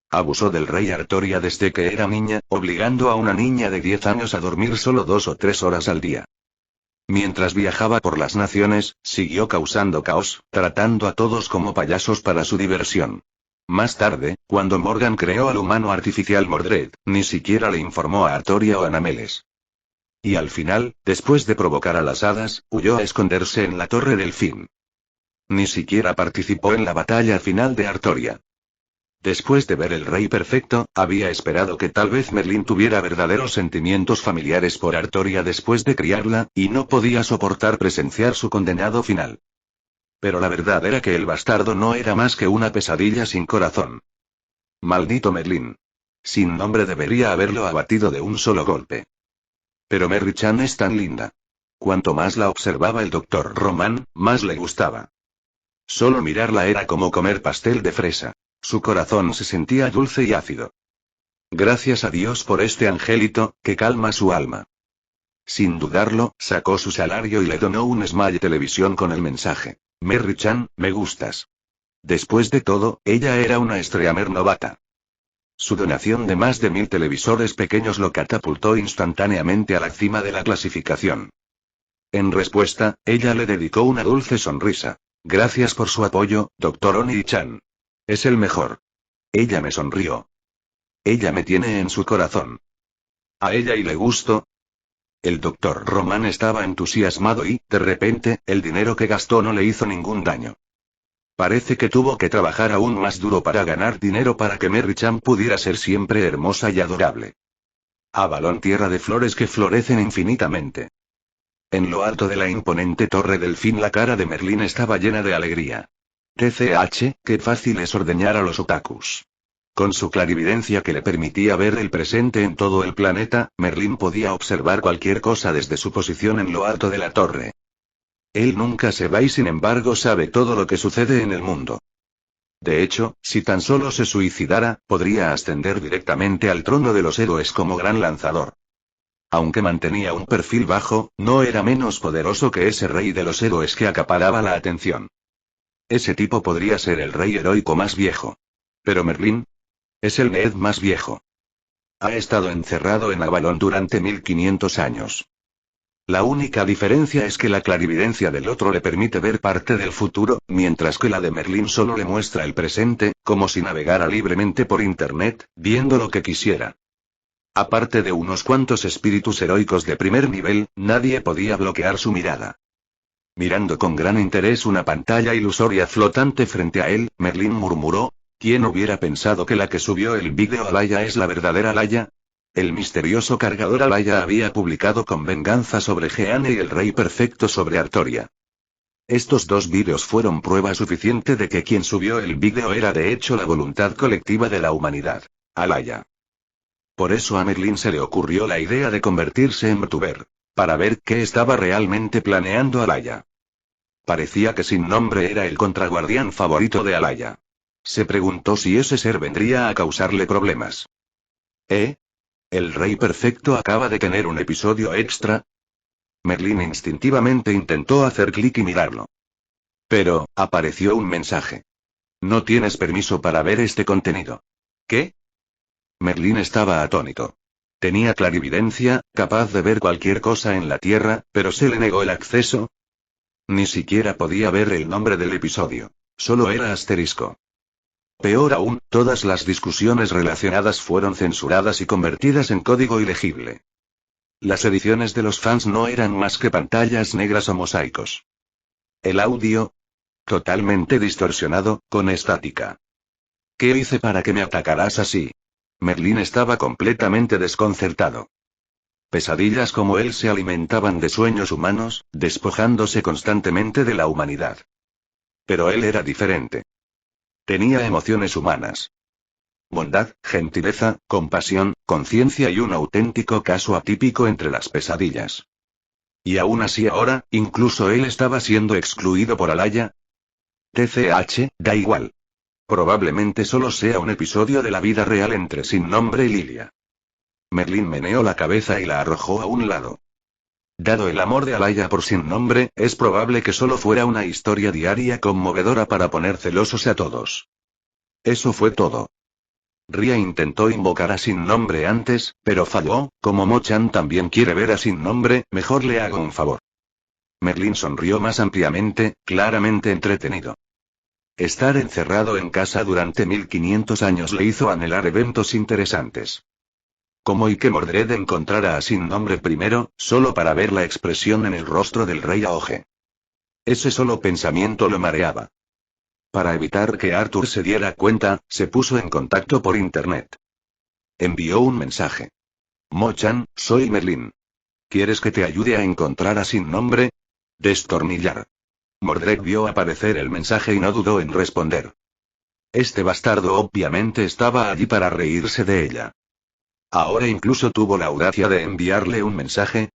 Abusó del rey Artoria desde que era niña, obligando a una niña de 10 años a dormir solo 2 o 3 horas al día. Mientras viajaba por las naciones, siguió causando caos, tratando a todos como payasos para su diversión. Más tarde, cuando Morgan creó al humano artificial Mordred, ni siquiera le informó a Artoria o a Nameles. Y al final, después de provocar a las hadas, huyó a esconderse en la Torre del Fin. Ni siquiera participó en la batalla final de Artoria. Después de ver El Rey Perfecto, había esperado que tal vez Merlin tuviera verdaderos sentimientos familiares por Artoria después de criarla, y no podía soportar presenciar su condenado final. Pero la verdad era que el bastardo no era más que una pesadilla sin corazón. Maldito Merlin. Sin nombre debería haberlo abatido de un solo golpe. Pero Merry-chan es tan linda. Cuanto más la observaba el doctor Roman, más le gustaba. Solo mirarla era como comer pastel de fresa. Su corazón se sentía dulce y ácido. Gracias a Dios por este angelito, que calma su alma. Sin dudarlo, sacó su salario y le donó un Smile Televisión con el mensaje: Merry-chan, me gustas. Después de todo, ella era una Streamer novata. Su donación de más de 1000 televisores pequeños lo catapultó instantáneamente a la cima de la clasificación. En respuesta, ella le dedicó una dulce sonrisa. Gracias por su apoyo, Dr. Oni-chan. Es el mejor. Ella me sonrió. Ella me tiene en su corazón. ¿A ella y le gusto? El doctor Roman estaba entusiasmado y, de repente, el dinero que gastó no le hizo ningún daño. Parece que tuvo que trabajar aún más duro para ganar dinero para que Merry-chan pudiera ser siempre hermosa y adorable. Avalon, tierra de flores que florecen infinitamente. En lo alto de la imponente Torre del Fin la cara de Merlin estaba llena de alegría. TCH, qué fácil es ordeñar a los otakus. Con su clarividencia que le permitía ver el presente en todo el planeta, Merlin podía observar cualquier cosa desde su posición en lo alto de la torre. Él nunca se va y sin embargo sabe todo lo que sucede en el mundo. De hecho, si tan solo se suicidara, podría ascender directamente al trono de los héroes como gran lanzador. Aunque mantenía un perfil bajo, no era menos poderoso que ese rey de los héroes que acaparaba la atención. Ese tipo podría ser el rey heroico más viejo. Pero Merlin es el Ned más viejo. Ha estado encerrado en Avalon durante 1500 años. La única diferencia es que la clarividencia del otro le permite ver parte del futuro, mientras que la de Merlin solo le muestra el presente, como si navegara libremente por internet, viendo lo que quisiera. Aparte de unos cuantos espíritus heroicos de primer nivel, nadie podía bloquear su mirada. Mirando con gran interés una pantalla ilusoria flotante frente a él, Merlin murmuró: ¿quién hubiera pensado que la que subió el vídeo a Laia es la verdadera Laia? El misterioso cargador Alaya había publicado con venganza sobre Jeanne y el Rey Perfecto sobre Artoria. Estos dos vídeos fueron prueba suficiente de que quien subió el vídeo era de hecho la voluntad colectiva de la humanidad, Alaya. Por eso a Merlin se le ocurrió la idea de convertirse en VTuber, para ver qué estaba realmente planeando Alaya. Parecía que Sin Nombre era el contraguardián favorito de Alaya. Se preguntó si ese ser vendría a causarle problemas. ¿El Rey Perfecto acaba de tener un episodio extra? Merlin instintivamente intentó hacer clic y mirarlo. Pero, apareció un mensaje. No tienes permiso para ver este contenido. ¿Qué? Merlin estaba atónito. Tenía clarividencia, capaz de ver cualquier cosa en la Tierra, pero se le negó el acceso. Ni siquiera podía ver el nombre del episodio. Solo era asterisco. Peor aún, todas las discusiones relacionadas fueron censuradas y convertidas en código ilegible. Las ediciones de los fans no eran más que pantallas negras o mosaicos. El audio, totalmente distorsionado, con estática. ¿Qué hice para que me atacaras así? Merlin estaba completamente desconcertado. Pesadillas como él se alimentaban de sueños humanos, despojándose constantemente de la humanidad. Pero él era diferente. Tenía emociones humanas. Bondad, gentileza, compasión, conciencia y un auténtico caso atípico entre las pesadillas. Y aún así ahora, incluso él estaba siendo excluido por Alaya. TCH, da igual. Probablemente solo sea un episodio de la vida real entre Sin Nombre y Lilia. Merlín meneó la cabeza y la arrojó a un lado. Dado el amor de Alaya por Sin Nombre, es probable que solo fuera una historia diaria conmovedora para poner celosos a todos. Eso fue todo. Ria intentó invocar a Sin Nombre antes, pero falló. Como Mo-chan también quiere ver a Sin Nombre, mejor le hago un favor. Merlín sonrió más ampliamente, claramente entretenido. Estar encerrado en casa durante 1500 años le hizo anhelar eventos interesantes. Como y que Mordred encontrara a Sin Nombre primero, solo para ver la expresión en el rostro del rey Aoge. Ese solo pensamiento lo mareaba. Para evitar que Arthur se diera cuenta, se puso en contacto por internet. Envió un mensaje. Mo-chan, soy Merlín. ¿Quieres que te ayude a encontrar a Sin Nombre? Destornillar. Mordred vio aparecer el mensaje y no dudó en responder. Este bastardo obviamente estaba allí para reírse de ella. Ahora incluso tuvo la audacia de enviarle un mensaje.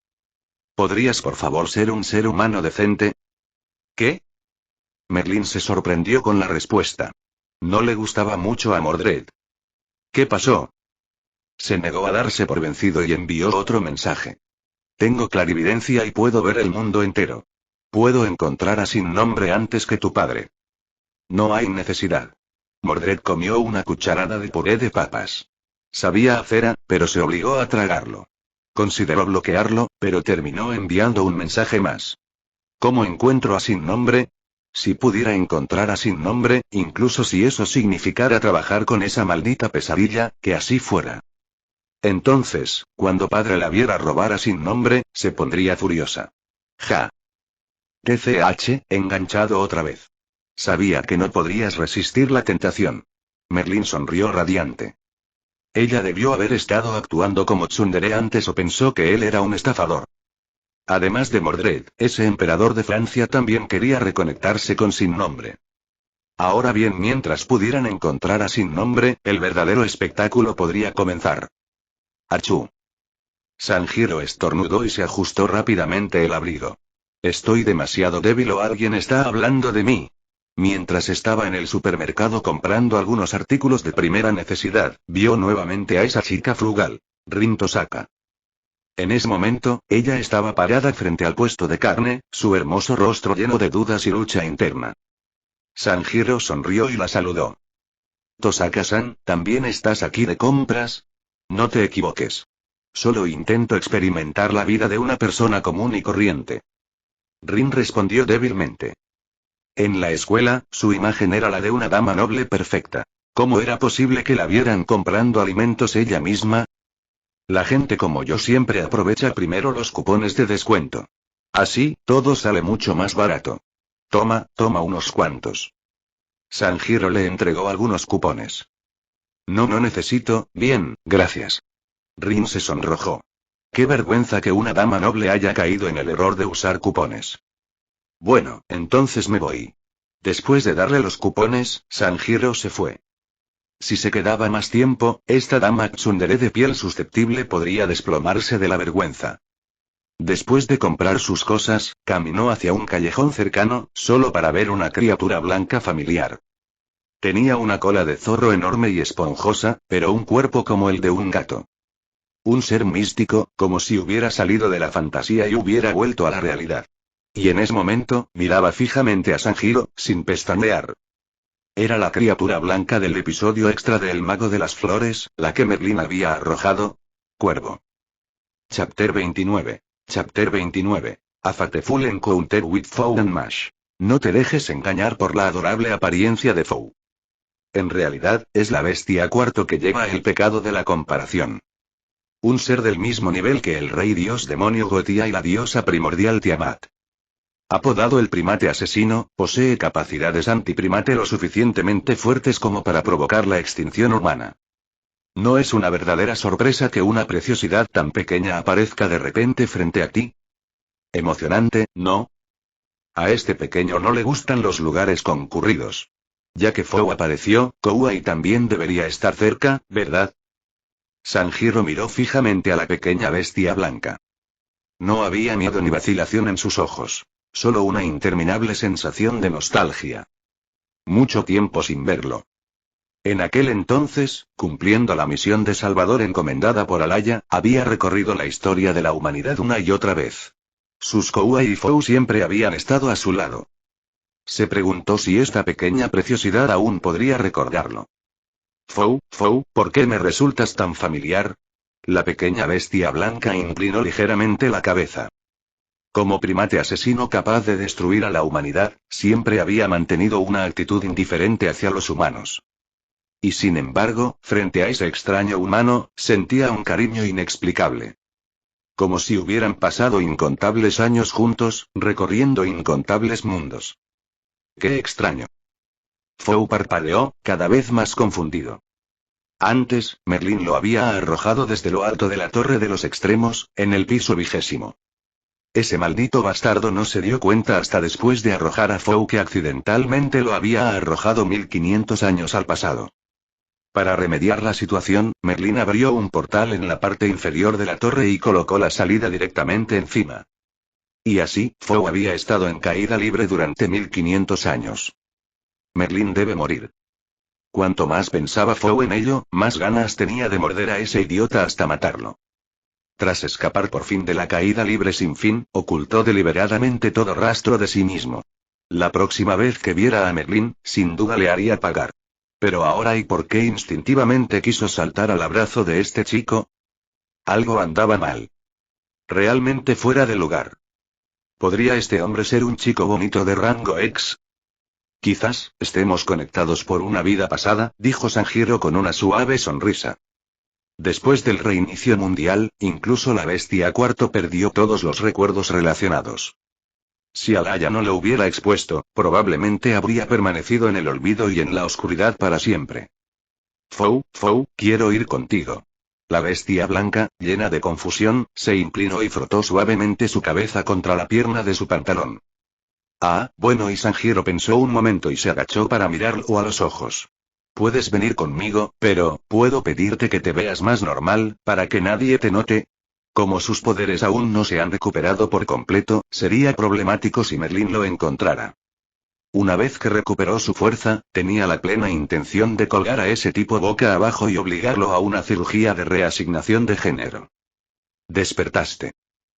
¿Podrías por favor ser un ser humano decente? ¿Qué? Merlín se sorprendió con la respuesta. No le gustaba mucho a Mordred. ¿Qué pasó? Se negó a darse por vencido y envió otro mensaje. Tengo clarividencia y puedo ver el mundo entero. Puedo encontrar a Sin Nombre antes que tu padre. No hay necesidad. Mordred comió una cucharada de puré de papas. Sabía a cera, pero se obligó a tragarlo. Consideró bloquearlo, pero terminó enviando un mensaje más. ¿Cómo encuentro a Sin Nombre? Si pudiera encontrar a Sin Nombre, incluso si eso significara trabajar con esa maldita pesadilla, que así fuera. Entonces, cuando padre la viera robar a Sin Nombre, se pondría furiosa. Ja. TCH, enganchado otra vez. Sabía que no podrías resistir la tentación. Merlín sonrió radiante. Ella debió haber estado actuando como tsundere antes o pensó que él era un estafador. Además de Mordred, ese emperador de Francia también quería reconectarse con Sin Nombre. Ahora bien, mientras pudieran encontrar a Sin Nombre, el verdadero espectáculo podría comenzar. ¡Achú! Sanjiro estornudó y se ajustó rápidamente el abrigo. Estoy demasiado débil o alguien está hablando de mí. Mientras estaba en el supermercado comprando algunos artículos de primera necesidad, vio nuevamente a esa chica frugal, Rin Tosaka. En ese momento, ella estaba parada frente al puesto de carne, su hermoso rostro lleno de dudas y lucha interna. Sanjiro sonrió y la saludó. Tosaka-san, ¿también estás aquí de compras? No te equivoques. Solo intento experimentar la vida de una persona común y corriente. Rin respondió débilmente. En la escuela, su imagen era la de una dama noble perfecta. ¿Cómo era posible que la vieran comprando alimentos ella misma? La gente como yo siempre aprovecha primero los cupones de descuento. Así, todo sale mucho más barato. Toma unos cuantos. Sanjiro le entregó algunos cupones. No necesito, bien, gracias. Rin se sonrojó. Qué vergüenza que una dama noble haya caído en el error de usar cupones. Bueno, entonces me voy. Después de darle los cupones, Sanjiro se fue. Si se quedaba más tiempo, esta dama tsundere de piel susceptible podría desplomarse de la vergüenza. Después de comprar sus cosas, caminó hacia un callejón cercano, solo para ver una criatura blanca familiar. Tenía una cola de zorro enorme y esponjosa, pero un cuerpo como el de un gato. Un ser místico, como si hubiera salido de la fantasía y hubiera vuelto a la realidad. Y en ese momento, miraba fijamente a Sanjiro, sin pestañear. Era la criatura blanca del episodio extra de El Mago de las Flores, la que Merlín había arrojado. Cuervo. Chapter 29. Chapter 29. A Fateful Encounter with Foe and Mash. No te dejes engañar por la adorable apariencia de Foe. En realidad, es la bestia cuarto que lleva el pecado de la comparación. Un ser del mismo nivel que el rey dios demonio Gotia y la diosa primordial Tiamat. Apodado el primate asesino, posee capacidades antiprimate lo suficientemente fuertes como para provocar la extinción humana. ¿No es una verdadera sorpresa que una preciosidad tan pequeña aparezca de repente frente a ti? Emocionante, ¿no? A este pequeño no le gustan los lugares concurridos. Ya que Fou apareció, Kouai también debería estar cerca, ¿verdad? Sanjiro miró fijamente a la pequeña bestia blanca. No había miedo ni vacilación en sus ojos. Solo una interminable sensación de nostalgia. Mucho tiempo sin verlo. En aquel entonces, cumpliendo la misión de Salvador encomendada por Alaya, había recorrido la historia de la humanidad una y otra vez. Sus Kouai y Fou siempre habían estado a su lado. Se preguntó si esta pequeña preciosidad aún podría recordarlo. Fou, ¿por qué me resultas tan familiar? La pequeña bestia blanca inclinó ligeramente la cabeza. Como primate asesino capaz de destruir a la humanidad, siempre había mantenido una actitud indiferente hacia los humanos. Y sin embargo, frente a ese extraño humano, sentía un cariño inexplicable. Como si hubieran pasado incontables años juntos, recorriendo incontables mundos. ¡Qué extraño! Fou parpadeó, cada vez más confundido. Antes, Merlín lo había arrojado desde lo alto de la Torre de los Extremos, en el piso 20. Ese maldito bastardo no se dio cuenta hasta después de arrojar a Fou que accidentalmente lo había arrojado 1500 años al pasado. Para remediar la situación, Merlín abrió un portal en la parte inferior de la torre y colocó la salida directamente encima. Y así, Fou había estado en caída libre durante 1500 años. Merlín debe morir. Cuanto más pensaba Fou en ello, más ganas tenía de morder a ese idiota hasta matarlo. Tras escapar por fin de la caída libre sin fin, ocultó deliberadamente todo rastro de sí mismo. La próxima vez que viera a Merlín, sin duda le haría pagar. Pero ahora, ¿y por qué instintivamente quiso saltar al abrazo de este chico? Algo andaba mal. Realmente fuera de lugar. ¿Podría este hombre ser un chico bonito de rango X? Quizás, estemos conectados por una vida pasada, dijo Sanjiro con una suave sonrisa. Después del reinicio mundial, incluso la bestia cuarto perdió todos los recuerdos relacionados. Si Alaya no lo hubiera expuesto, probablemente habría permanecido en el olvido y en la oscuridad para siempre. Fou, quiero ir contigo. La bestia blanca, llena de confusión, se inclinó y frotó suavemente su cabeza contra la pierna de su pantalón. Ah, bueno, y Sanjiro pensó un momento y se agachó para mirarlo a los ojos. Puedes venir conmigo, pero, ¿puedo pedirte que te veas más normal, para que nadie te note? Como sus poderes aún no se han recuperado por completo, sería problemático si Merlín lo encontrara. Una vez que recuperó su fuerza, tenía la plena intención de colgar a ese tipo boca abajo y obligarlo a una cirugía de reasignación de género. Despertaste.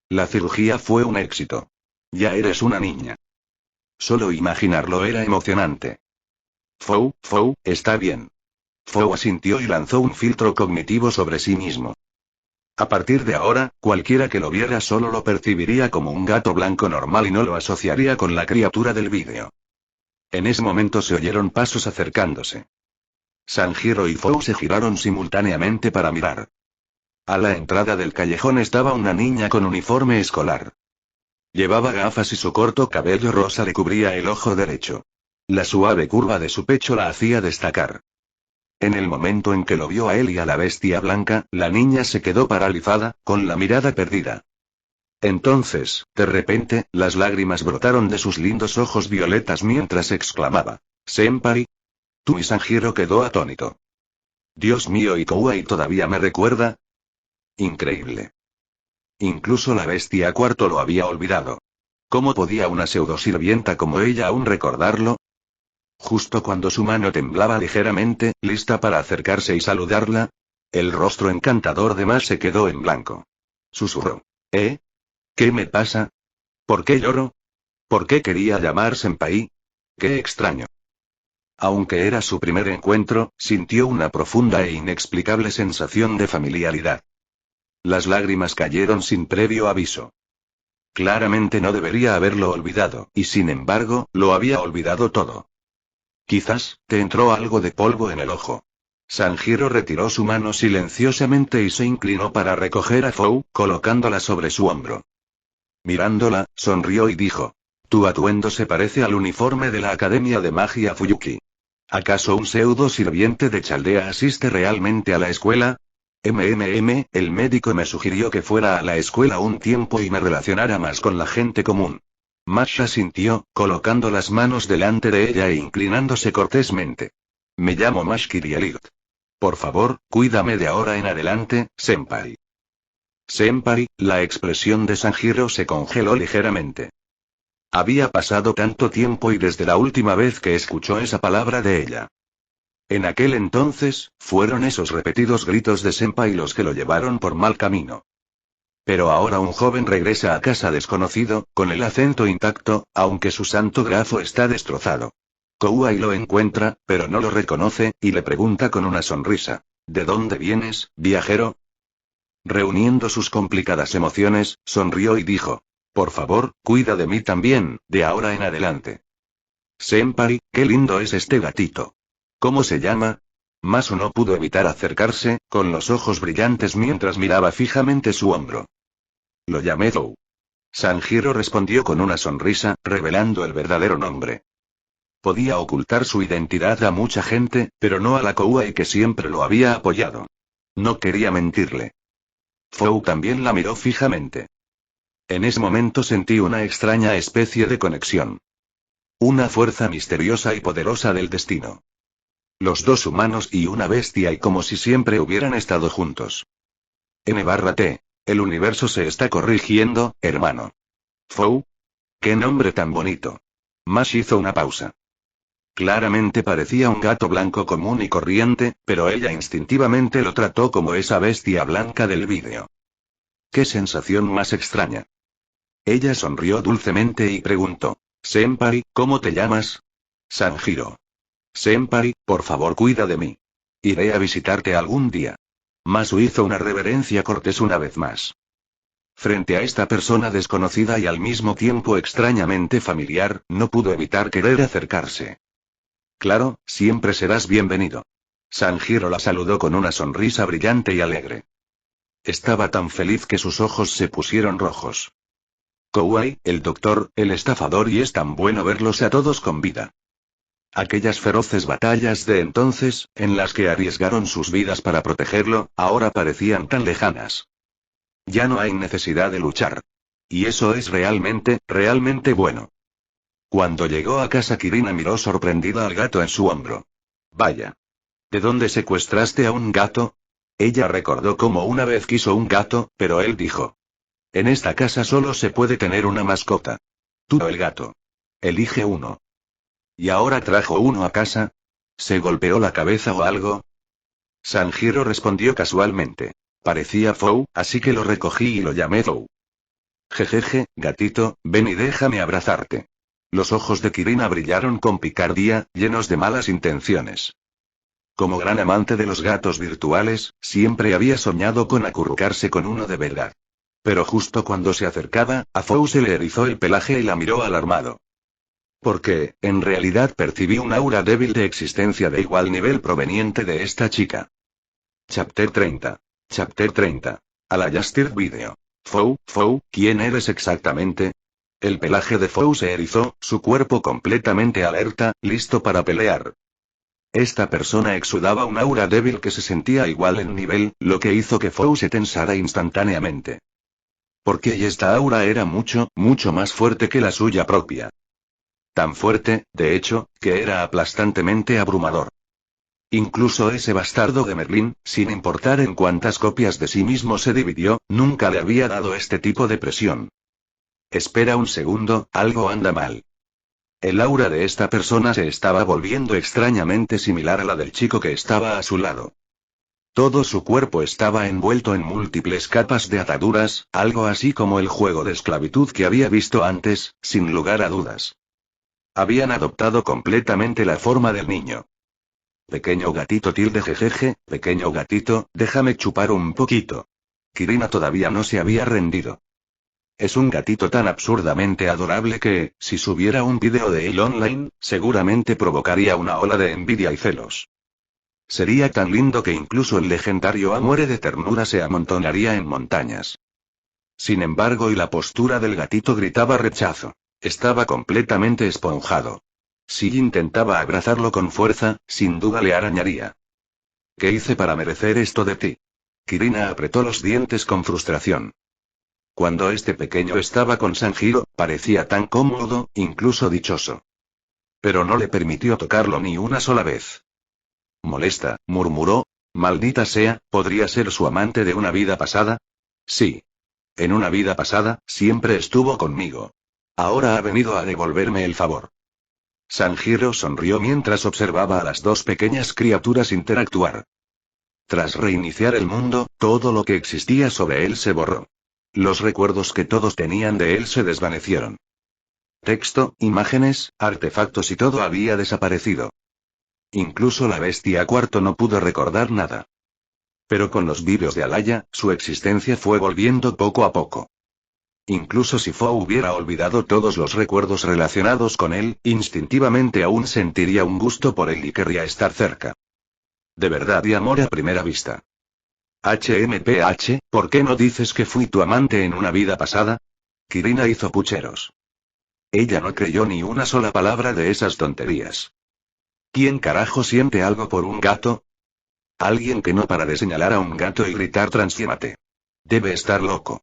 La cirugía fue un éxito. Ya eres una niña. Solo imaginarlo era emocionante. Fou, está bien. Fou asintió y lanzó un filtro cognitivo sobre sí mismo. A partir de ahora, cualquiera que lo viera solo lo percibiría como un gato blanco normal y no lo asociaría con la criatura del vídeo. En ese momento se oyeron pasos acercándose. Sanjiro y Fou se giraron simultáneamente para mirar. A la entrada del callejón estaba una niña con uniforme escolar. Llevaba gafas y su corto cabello rosa le cubría el ojo derecho. La suave curva de su pecho la hacía destacar. En el momento en que lo vio a él y a la bestia blanca, la niña se quedó paralizada, con la mirada perdida. Entonces, de repente, las lágrimas brotaron de sus lindos ojos violetas mientras exclamaba: «Senpai». Tú y Sanjiro quedó atónito. «Dios mío, ¿y Kouai todavía me recuerda?» Increíble. Incluso la bestia cuarto lo había olvidado. ¿Cómo podía una pseudosirvienta como ella aún recordarlo? Justo cuando su mano temblaba ligeramente, lista para acercarse y saludarla, el rostro encantador de Ma se quedó en blanco. Susurró: ¿Qué me pasa? ¿Por qué lloro? ¿Por qué quería llamar senpai? ¡Qué extraño! Aunque era su primer encuentro, sintió una profunda e inexplicable sensación de familiaridad. Las lágrimas cayeron sin previo aviso. Claramente no debería haberlo olvidado, y sin embargo, lo había olvidado todo. Quizás, te entró algo de polvo en el ojo. Sanjiro retiró su mano silenciosamente y se inclinó para recoger a Fou, colocándola sobre su hombro. Mirándola, sonrió y dijo: «Tu atuendo se parece al uniforme de la Academia de Magia Fuyuki. ¿Acaso un pseudo sirviente de Chaldea asiste realmente a la escuela?» El médico me sugirió que fuera a la escuela un tiempo y me relacionara más con la gente común. Masha sintió, colocando las manos delante de ella e inclinándose cortésmente. Me llamo Mash Kirialit. Por favor, cuídame de ahora en adelante, senpai. Senpai, la expresión de Sanjiro se congeló ligeramente. Había pasado tanto tiempo y desde la última vez que escuchó esa palabra de ella. En aquel entonces, fueron esos repetidos gritos de senpai los que lo llevaron por mal camino. Pero ahora un joven regresa a casa desconocido, con el acento intacto, aunque su santo grafo está destrozado. Kouai lo encuentra, pero no lo reconoce, y le pregunta con una sonrisa. ¿De dónde vienes, viajero? Reuniendo sus complicadas emociones, sonrió y dijo. Por favor, cuida de mí también, de ahora en adelante. Senpai, qué lindo es este gatito. ¿Cómo se llama? Masu no pudo evitar acercarse, con los ojos brillantes mientras miraba fijamente su hombro. Lo llamé Zou. Sanjiro respondió con una sonrisa, revelando el verdadero nombre. Podía ocultar su identidad a mucha gente, pero no a la Kouai que siempre lo había apoyado. No quería mentirle. Fou también la miró fijamente. En ese momento sentí una extraña especie de conexión. Una fuerza misteriosa y poderosa del destino. Los dos humanos y una bestia y como si siempre hubieran estado juntos. N/T. El universo se está corrigiendo, hermano. Fou. ¡Qué nombre tan bonito! Mash hizo una pausa. Claramente parecía un gato blanco común y corriente, pero ella instintivamente lo trató como esa bestia blanca del vídeo. ¡Qué sensación más extraña! Ella sonrió dulcemente y preguntó. Senpai, ¿cómo te llamas? Sanjiro. Senpai, por favor cuida de mí. Iré a visitarte algún día. Masu hizo una reverencia cortés una vez más. Frente a esta persona desconocida y al mismo tiempo extrañamente familiar, no pudo evitar querer acercarse. Claro, siempre serás bienvenido. Sanjiro la saludó con una sonrisa brillante y alegre. Estaba tan feliz que sus ojos se pusieron rojos. Kouai, el doctor, el estafador y es tan bueno verlos a todos con vida. Aquellas feroces batallas de entonces, en las que arriesgaron sus vidas para protegerlo, ahora parecían tan lejanas. Ya no hay necesidad de luchar. Y eso es realmente, realmente bueno. Cuando llegó a casa Kirina miró sorprendida al gato en su hombro. Vaya. ¿De dónde secuestraste a un gato? Ella recordó cómo una vez quiso un gato, pero él dijo. En esta casa solo se puede tener una mascota. Tú o el gato. Elige uno. ¿Y ahora trajo uno a casa? ¿Se golpeó la cabeza o algo? Sanjiro respondió casualmente. Parecía Fou, así que lo recogí y lo llamé Zou. Jejeje, gatito, ven y déjame abrazarte. Los ojos de Kirina brillaron con picardía, llenos de malas intenciones. Como gran amante de los gatos virtuales, siempre había soñado con acurrucarse con uno de verdad. Pero justo cuando se acercaba, a Fou se le erizó el pelaje y la miró alarmado. Porque, en realidad percibí un aura débil de existencia de igual nivel proveniente de esta chica. Chapter 30. Chapter 30. A la Justir Video. Fou, ¿quién eres exactamente? El pelaje de Fou se erizó, su cuerpo completamente alerta, listo para pelear. Esta persona exudaba un aura débil que se sentía igual en nivel, lo que hizo que Fou se tensara instantáneamente. Porque esta aura era mucho, mucho más fuerte que la suya propia. Tan fuerte, de hecho, que era aplastantemente abrumador. Incluso ese bastardo de Merlín, sin importar en cuántas copias de sí mismo se dividió, nunca le había dado este tipo de presión. Espera un segundo, algo anda mal. El aura de esta persona se estaba volviendo extrañamente similar a la del chico que estaba a su lado. Todo su cuerpo estaba envuelto en múltiples capas de ataduras, algo así como el juego de esclavitud que había visto antes, sin lugar a dudas. Habían adoptado completamente la forma del niño. Pequeño gatito jejeje, pequeño gatito, déjame chupar un poquito. Kirina todavía no se había rendido. Es un gatito tan absurdamente adorable que, si subiera un vídeo de él online, seguramente provocaría una ola de envidia y celos. Sería tan lindo que incluso el legendario Amore de ternura se amontonaría en montañas. Sin embargo, y la postura del gatito gritaba rechazo. Estaba completamente esponjado. Si intentaba abrazarlo con fuerza, sin duda le arañaría. ¿Qué hice para merecer esto de ti? Kirina apretó los dientes con frustración. Cuando este pequeño estaba con Sanjiro, parecía tan cómodo, incluso dichoso. Pero no le permitió tocarlo ni una sola vez. Molesta, murmuró. Maldita sea, ¿podría ser su amante de una vida pasada? Sí. En una vida pasada, siempre estuvo conmigo. Ahora ha venido a devolverme el favor. Sanjiro sonrió mientras observaba a las dos pequeñas criaturas interactuar. Tras reiniciar el mundo, todo lo que existía sobre él se borró. Los recuerdos que todos tenían de él se desvanecieron. Texto, imágenes, artefactos y todo había desaparecido. Incluso la bestia cuarto no pudo recordar nada. Pero con los vídeos de Alaya, su existencia fue volviendo poco a poco. Incluso si Fo hubiera olvidado todos los recuerdos relacionados con él, instintivamente aún sentiría un gusto por él y querría estar cerca. De verdad y amor a primera vista. HMPH, ¿por qué no dices que fui tu amante en una vida pasada? Kirina hizo pucheros. Ella no creyó ni una sola palabra de esas tonterías. ¿Quién carajo siente algo por un gato? Alguien que no para de señalar a un gato y gritar transímate. Debe estar loco.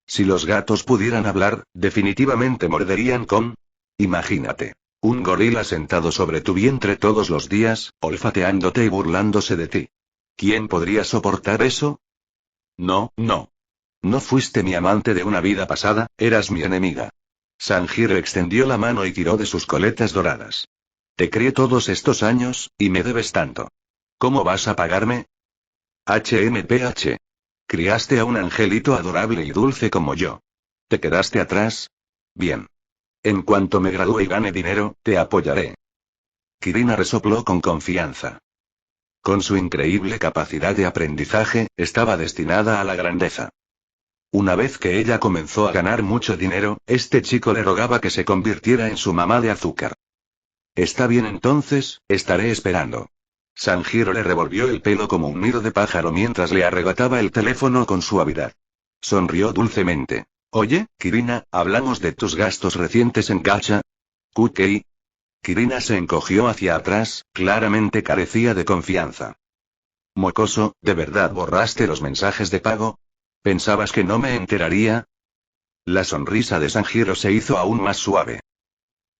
Si los gatos pudieran hablar, definitivamente morderían con... Imagínate. Un gorila sentado sobre tu vientre todos los días, olfateándote y burlándose de ti. ¿Quién podría soportar eso? No, no. No fuiste mi amante de una vida pasada, eras mi enemiga. Sanjiro extendió la mano y tiró de sus coletas doradas. Te crié todos estos años, y me debes tanto. ¿Cómo vas a pagarme? HMPH. Criaste a un angelito adorable y dulce como yo. ¿Te quedaste atrás? Bien. En cuanto me gradúe y gane dinero, te apoyaré. Kirina resopló con confianza. Con su increíble capacidad de aprendizaje, estaba destinada a la grandeza. Una vez que ella comenzó a ganar mucho dinero, este chico le rogaba que se convirtiera en su mamá de azúcar. Está bien entonces, estaré esperando. Sanjiro le revolvió el pelo como un nido de pájaro mientras le arrebataba el teléfono con suavidad. Sonrió dulcemente. Oye, Kirina, ¿hablamos de tus gastos recientes en gacha? ¿Kukei? Kirina se encogió hacia atrás, claramente carecía de confianza. Mocoso, ¿de verdad borraste los mensajes de pago? ¿Pensabas que no me enteraría? La sonrisa de Sanjiro se hizo aún más suave.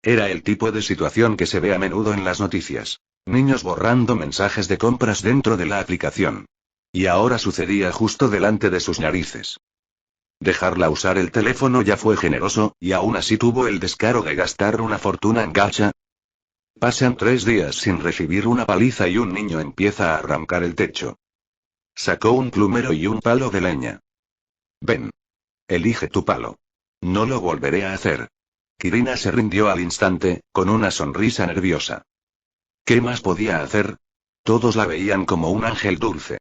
Era el tipo de situación que se ve a menudo en las noticias. Niños borrando mensajes de compras dentro de la aplicación. Y ahora sucedía justo delante de sus narices. Dejarla usar el teléfono ya fue generoso, y aún así tuvo el descaro de gastar una fortuna en gacha. Pasan 3 días sin recibir una paliza y un niño empieza a arrancar el techo. Sacó un plumero y un palo de leña. Ven. Elige tu palo. No lo volveré a hacer. Kirina se rindió al instante, con una sonrisa nerviosa. ¿Qué más podía hacer? Todos la veían como un ángel dulce.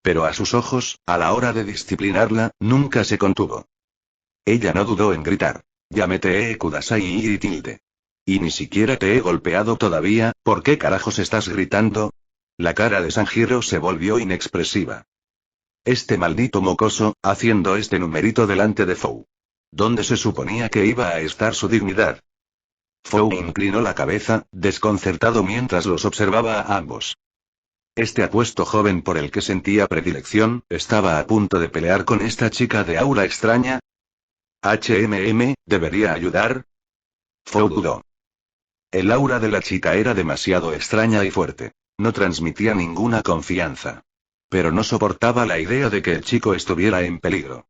Pero a sus ojos, a la hora de disciplinarla, nunca se contuvo. Ella no dudó en gritar. Llámete Kudasai y tilde. Y ni siquiera te he golpeado todavía, ¿por qué carajos estás gritando? La cara de Sanjiro se volvió inexpresiva. Este maldito mocoso, haciendo este numerito delante de Fou. ¿Dónde se suponía que iba a estar su dignidad? Fou inclinó la cabeza, desconcertado mientras los observaba a ambos. Este apuesto joven por el que sentía predilección, estaba a punto de pelear con esta chica de aura extraña. ¿Debería ayudar? Fou dudó. El aura de la chica era demasiado extraña y fuerte. No transmitía ninguna confianza. Pero no soportaba la idea de que el chico estuviera en peligro.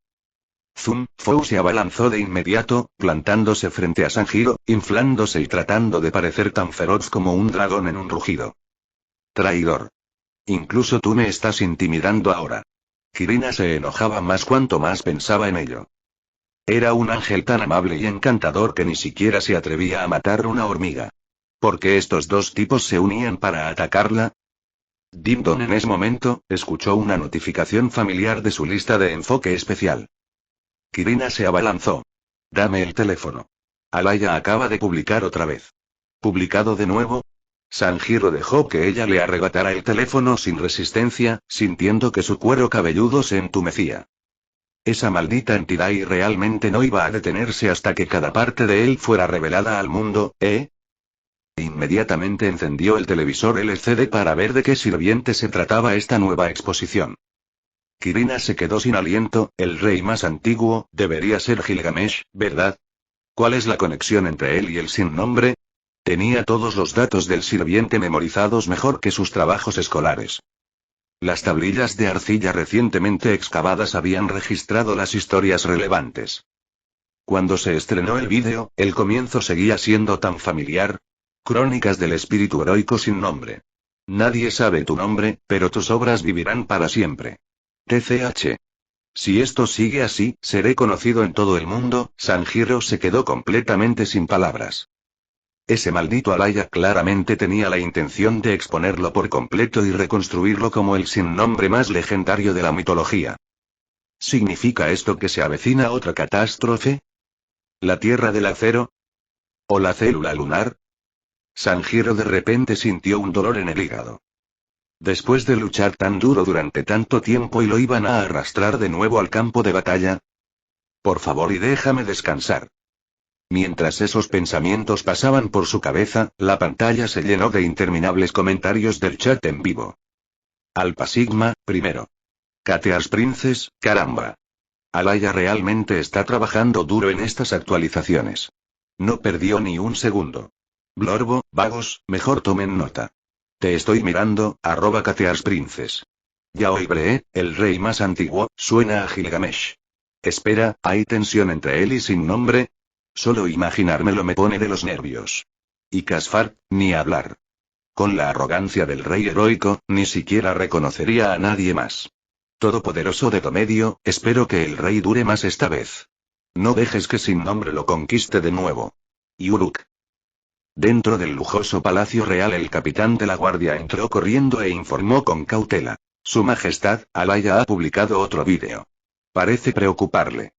Zoom, Fou se abalanzó de inmediato, plantándose frente a Sanjiro, inflándose y tratando de parecer tan feroz como un dragón en un rugido. Traidor. Incluso tú me estás intimidando ahora. Kirina se enojaba más cuanto más pensaba en ello. Era un ángel tan amable y encantador que ni siquiera se atrevía a matar una hormiga. ¿Por qué estos dos tipos se unían para atacarla? Ding-dong en ese momento, escuchó una notificación familiar de su lista de enfoque especial. Kirina se abalanzó. Dame el teléfono. Alaya acaba de publicar otra vez. ¿Publicado de nuevo? Sanjiro dejó que ella le arrebatara el teléfono sin resistencia, sintiendo que su cuero cabelludo se entumecía. Esa maldita entidad y realmente no iba a detenerse hasta que cada parte de él fuera revelada al mundo, ¿eh? Inmediatamente encendió el televisor LCD para ver de qué sirviente se trataba esta nueva exposición. Kirina se quedó sin aliento. El rey más antiguo debería ser Gilgamesh, ¿verdad? ¿Cuál es la conexión entre él y el sin nombre? Tenía todos los datos del sirviente memorizados mejor que sus trabajos escolares. Las tablillas de arcilla recientemente excavadas habían registrado las historias relevantes. Cuando se estrenó el vídeo, el comienzo seguía siendo tan familiar. Crónicas del espíritu heroico sin nombre. Nadie sabe tu nombre, pero tus obras vivirán para siempre. TCH. Si esto sigue así, seré conocido en todo el mundo. Sanjiro se quedó completamente sin palabras. Ese maldito Alaya claramente tenía la intención de exponerlo por completo y reconstruirlo como el sin nombre más legendario de la mitología. ¿Significa esto que se avecina otra catástrofe? ¿La Tierra del Acero? ¿O la célula lunar? Sanjiro de repente sintió un dolor en el hígado. Después de luchar tan duro durante tanto tiempo y lo iban a arrastrar de nuevo al campo de batalla. Por favor y déjame descansar. Mientras esos pensamientos pasaban por su cabeza, la pantalla se llenó de interminables comentarios del chat en vivo. Alpha Sigma, primero. Catears Princess, caramba. Alaya realmente está trabajando duro en estas actualizaciones. No perdió ni un segundo. Blorbo, vagos, mejor tomen nota. Te estoy mirando, @Catears Princess. Yaoi Bree, el rey más antiguo, suena a Gilgamesh. Espera, ¿hay tensión entre él y sin nombre? Solo imaginármelo me pone de los nervios. Y Caspar, ni hablar. Con la arrogancia del rey heroico, ni siquiera reconocería a nadie más. Todopoderoso de Tomedio, espero que el rey dure más esta vez. No dejes que sin nombre lo conquiste de nuevo. Y Uruk. Dentro del lujoso palacio real el capitán de la guardia entró corriendo e informó con cautela. Su Majestad, Alaya ha publicado otro vídeo. Parece preocuparle.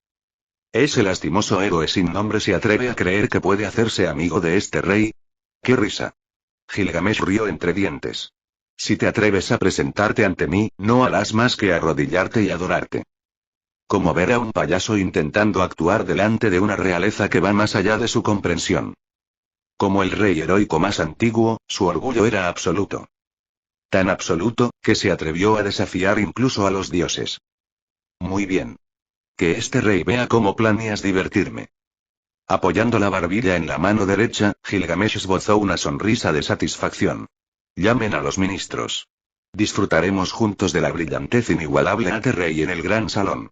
Ese lastimoso héroe sin nombre se atreve a creer que puede hacerse amigo de este rey. ¡Qué risa! Gilgamesh rió entre dientes. Si te atreves a presentarte ante mí, no harás más que arrodillarte y adorarte. Como ver a un payaso intentando actuar delante de una realeza que va más allá de su comprensión. Como el rey heroico más antiguo, su orgullo era absoluto. Tan absoluto, que se atrevió a desafiar incluso a los dioses. Muy bien. Que este rey vea cómo planeas divertirme. Apoyando la barbilla en la mano derecha, Gilgamesh esbozó una sonrisa de satisfacción. Llamen a los ministros. Disfrutaremos juntos de la brillantez inigualable ante rey en el gran salón.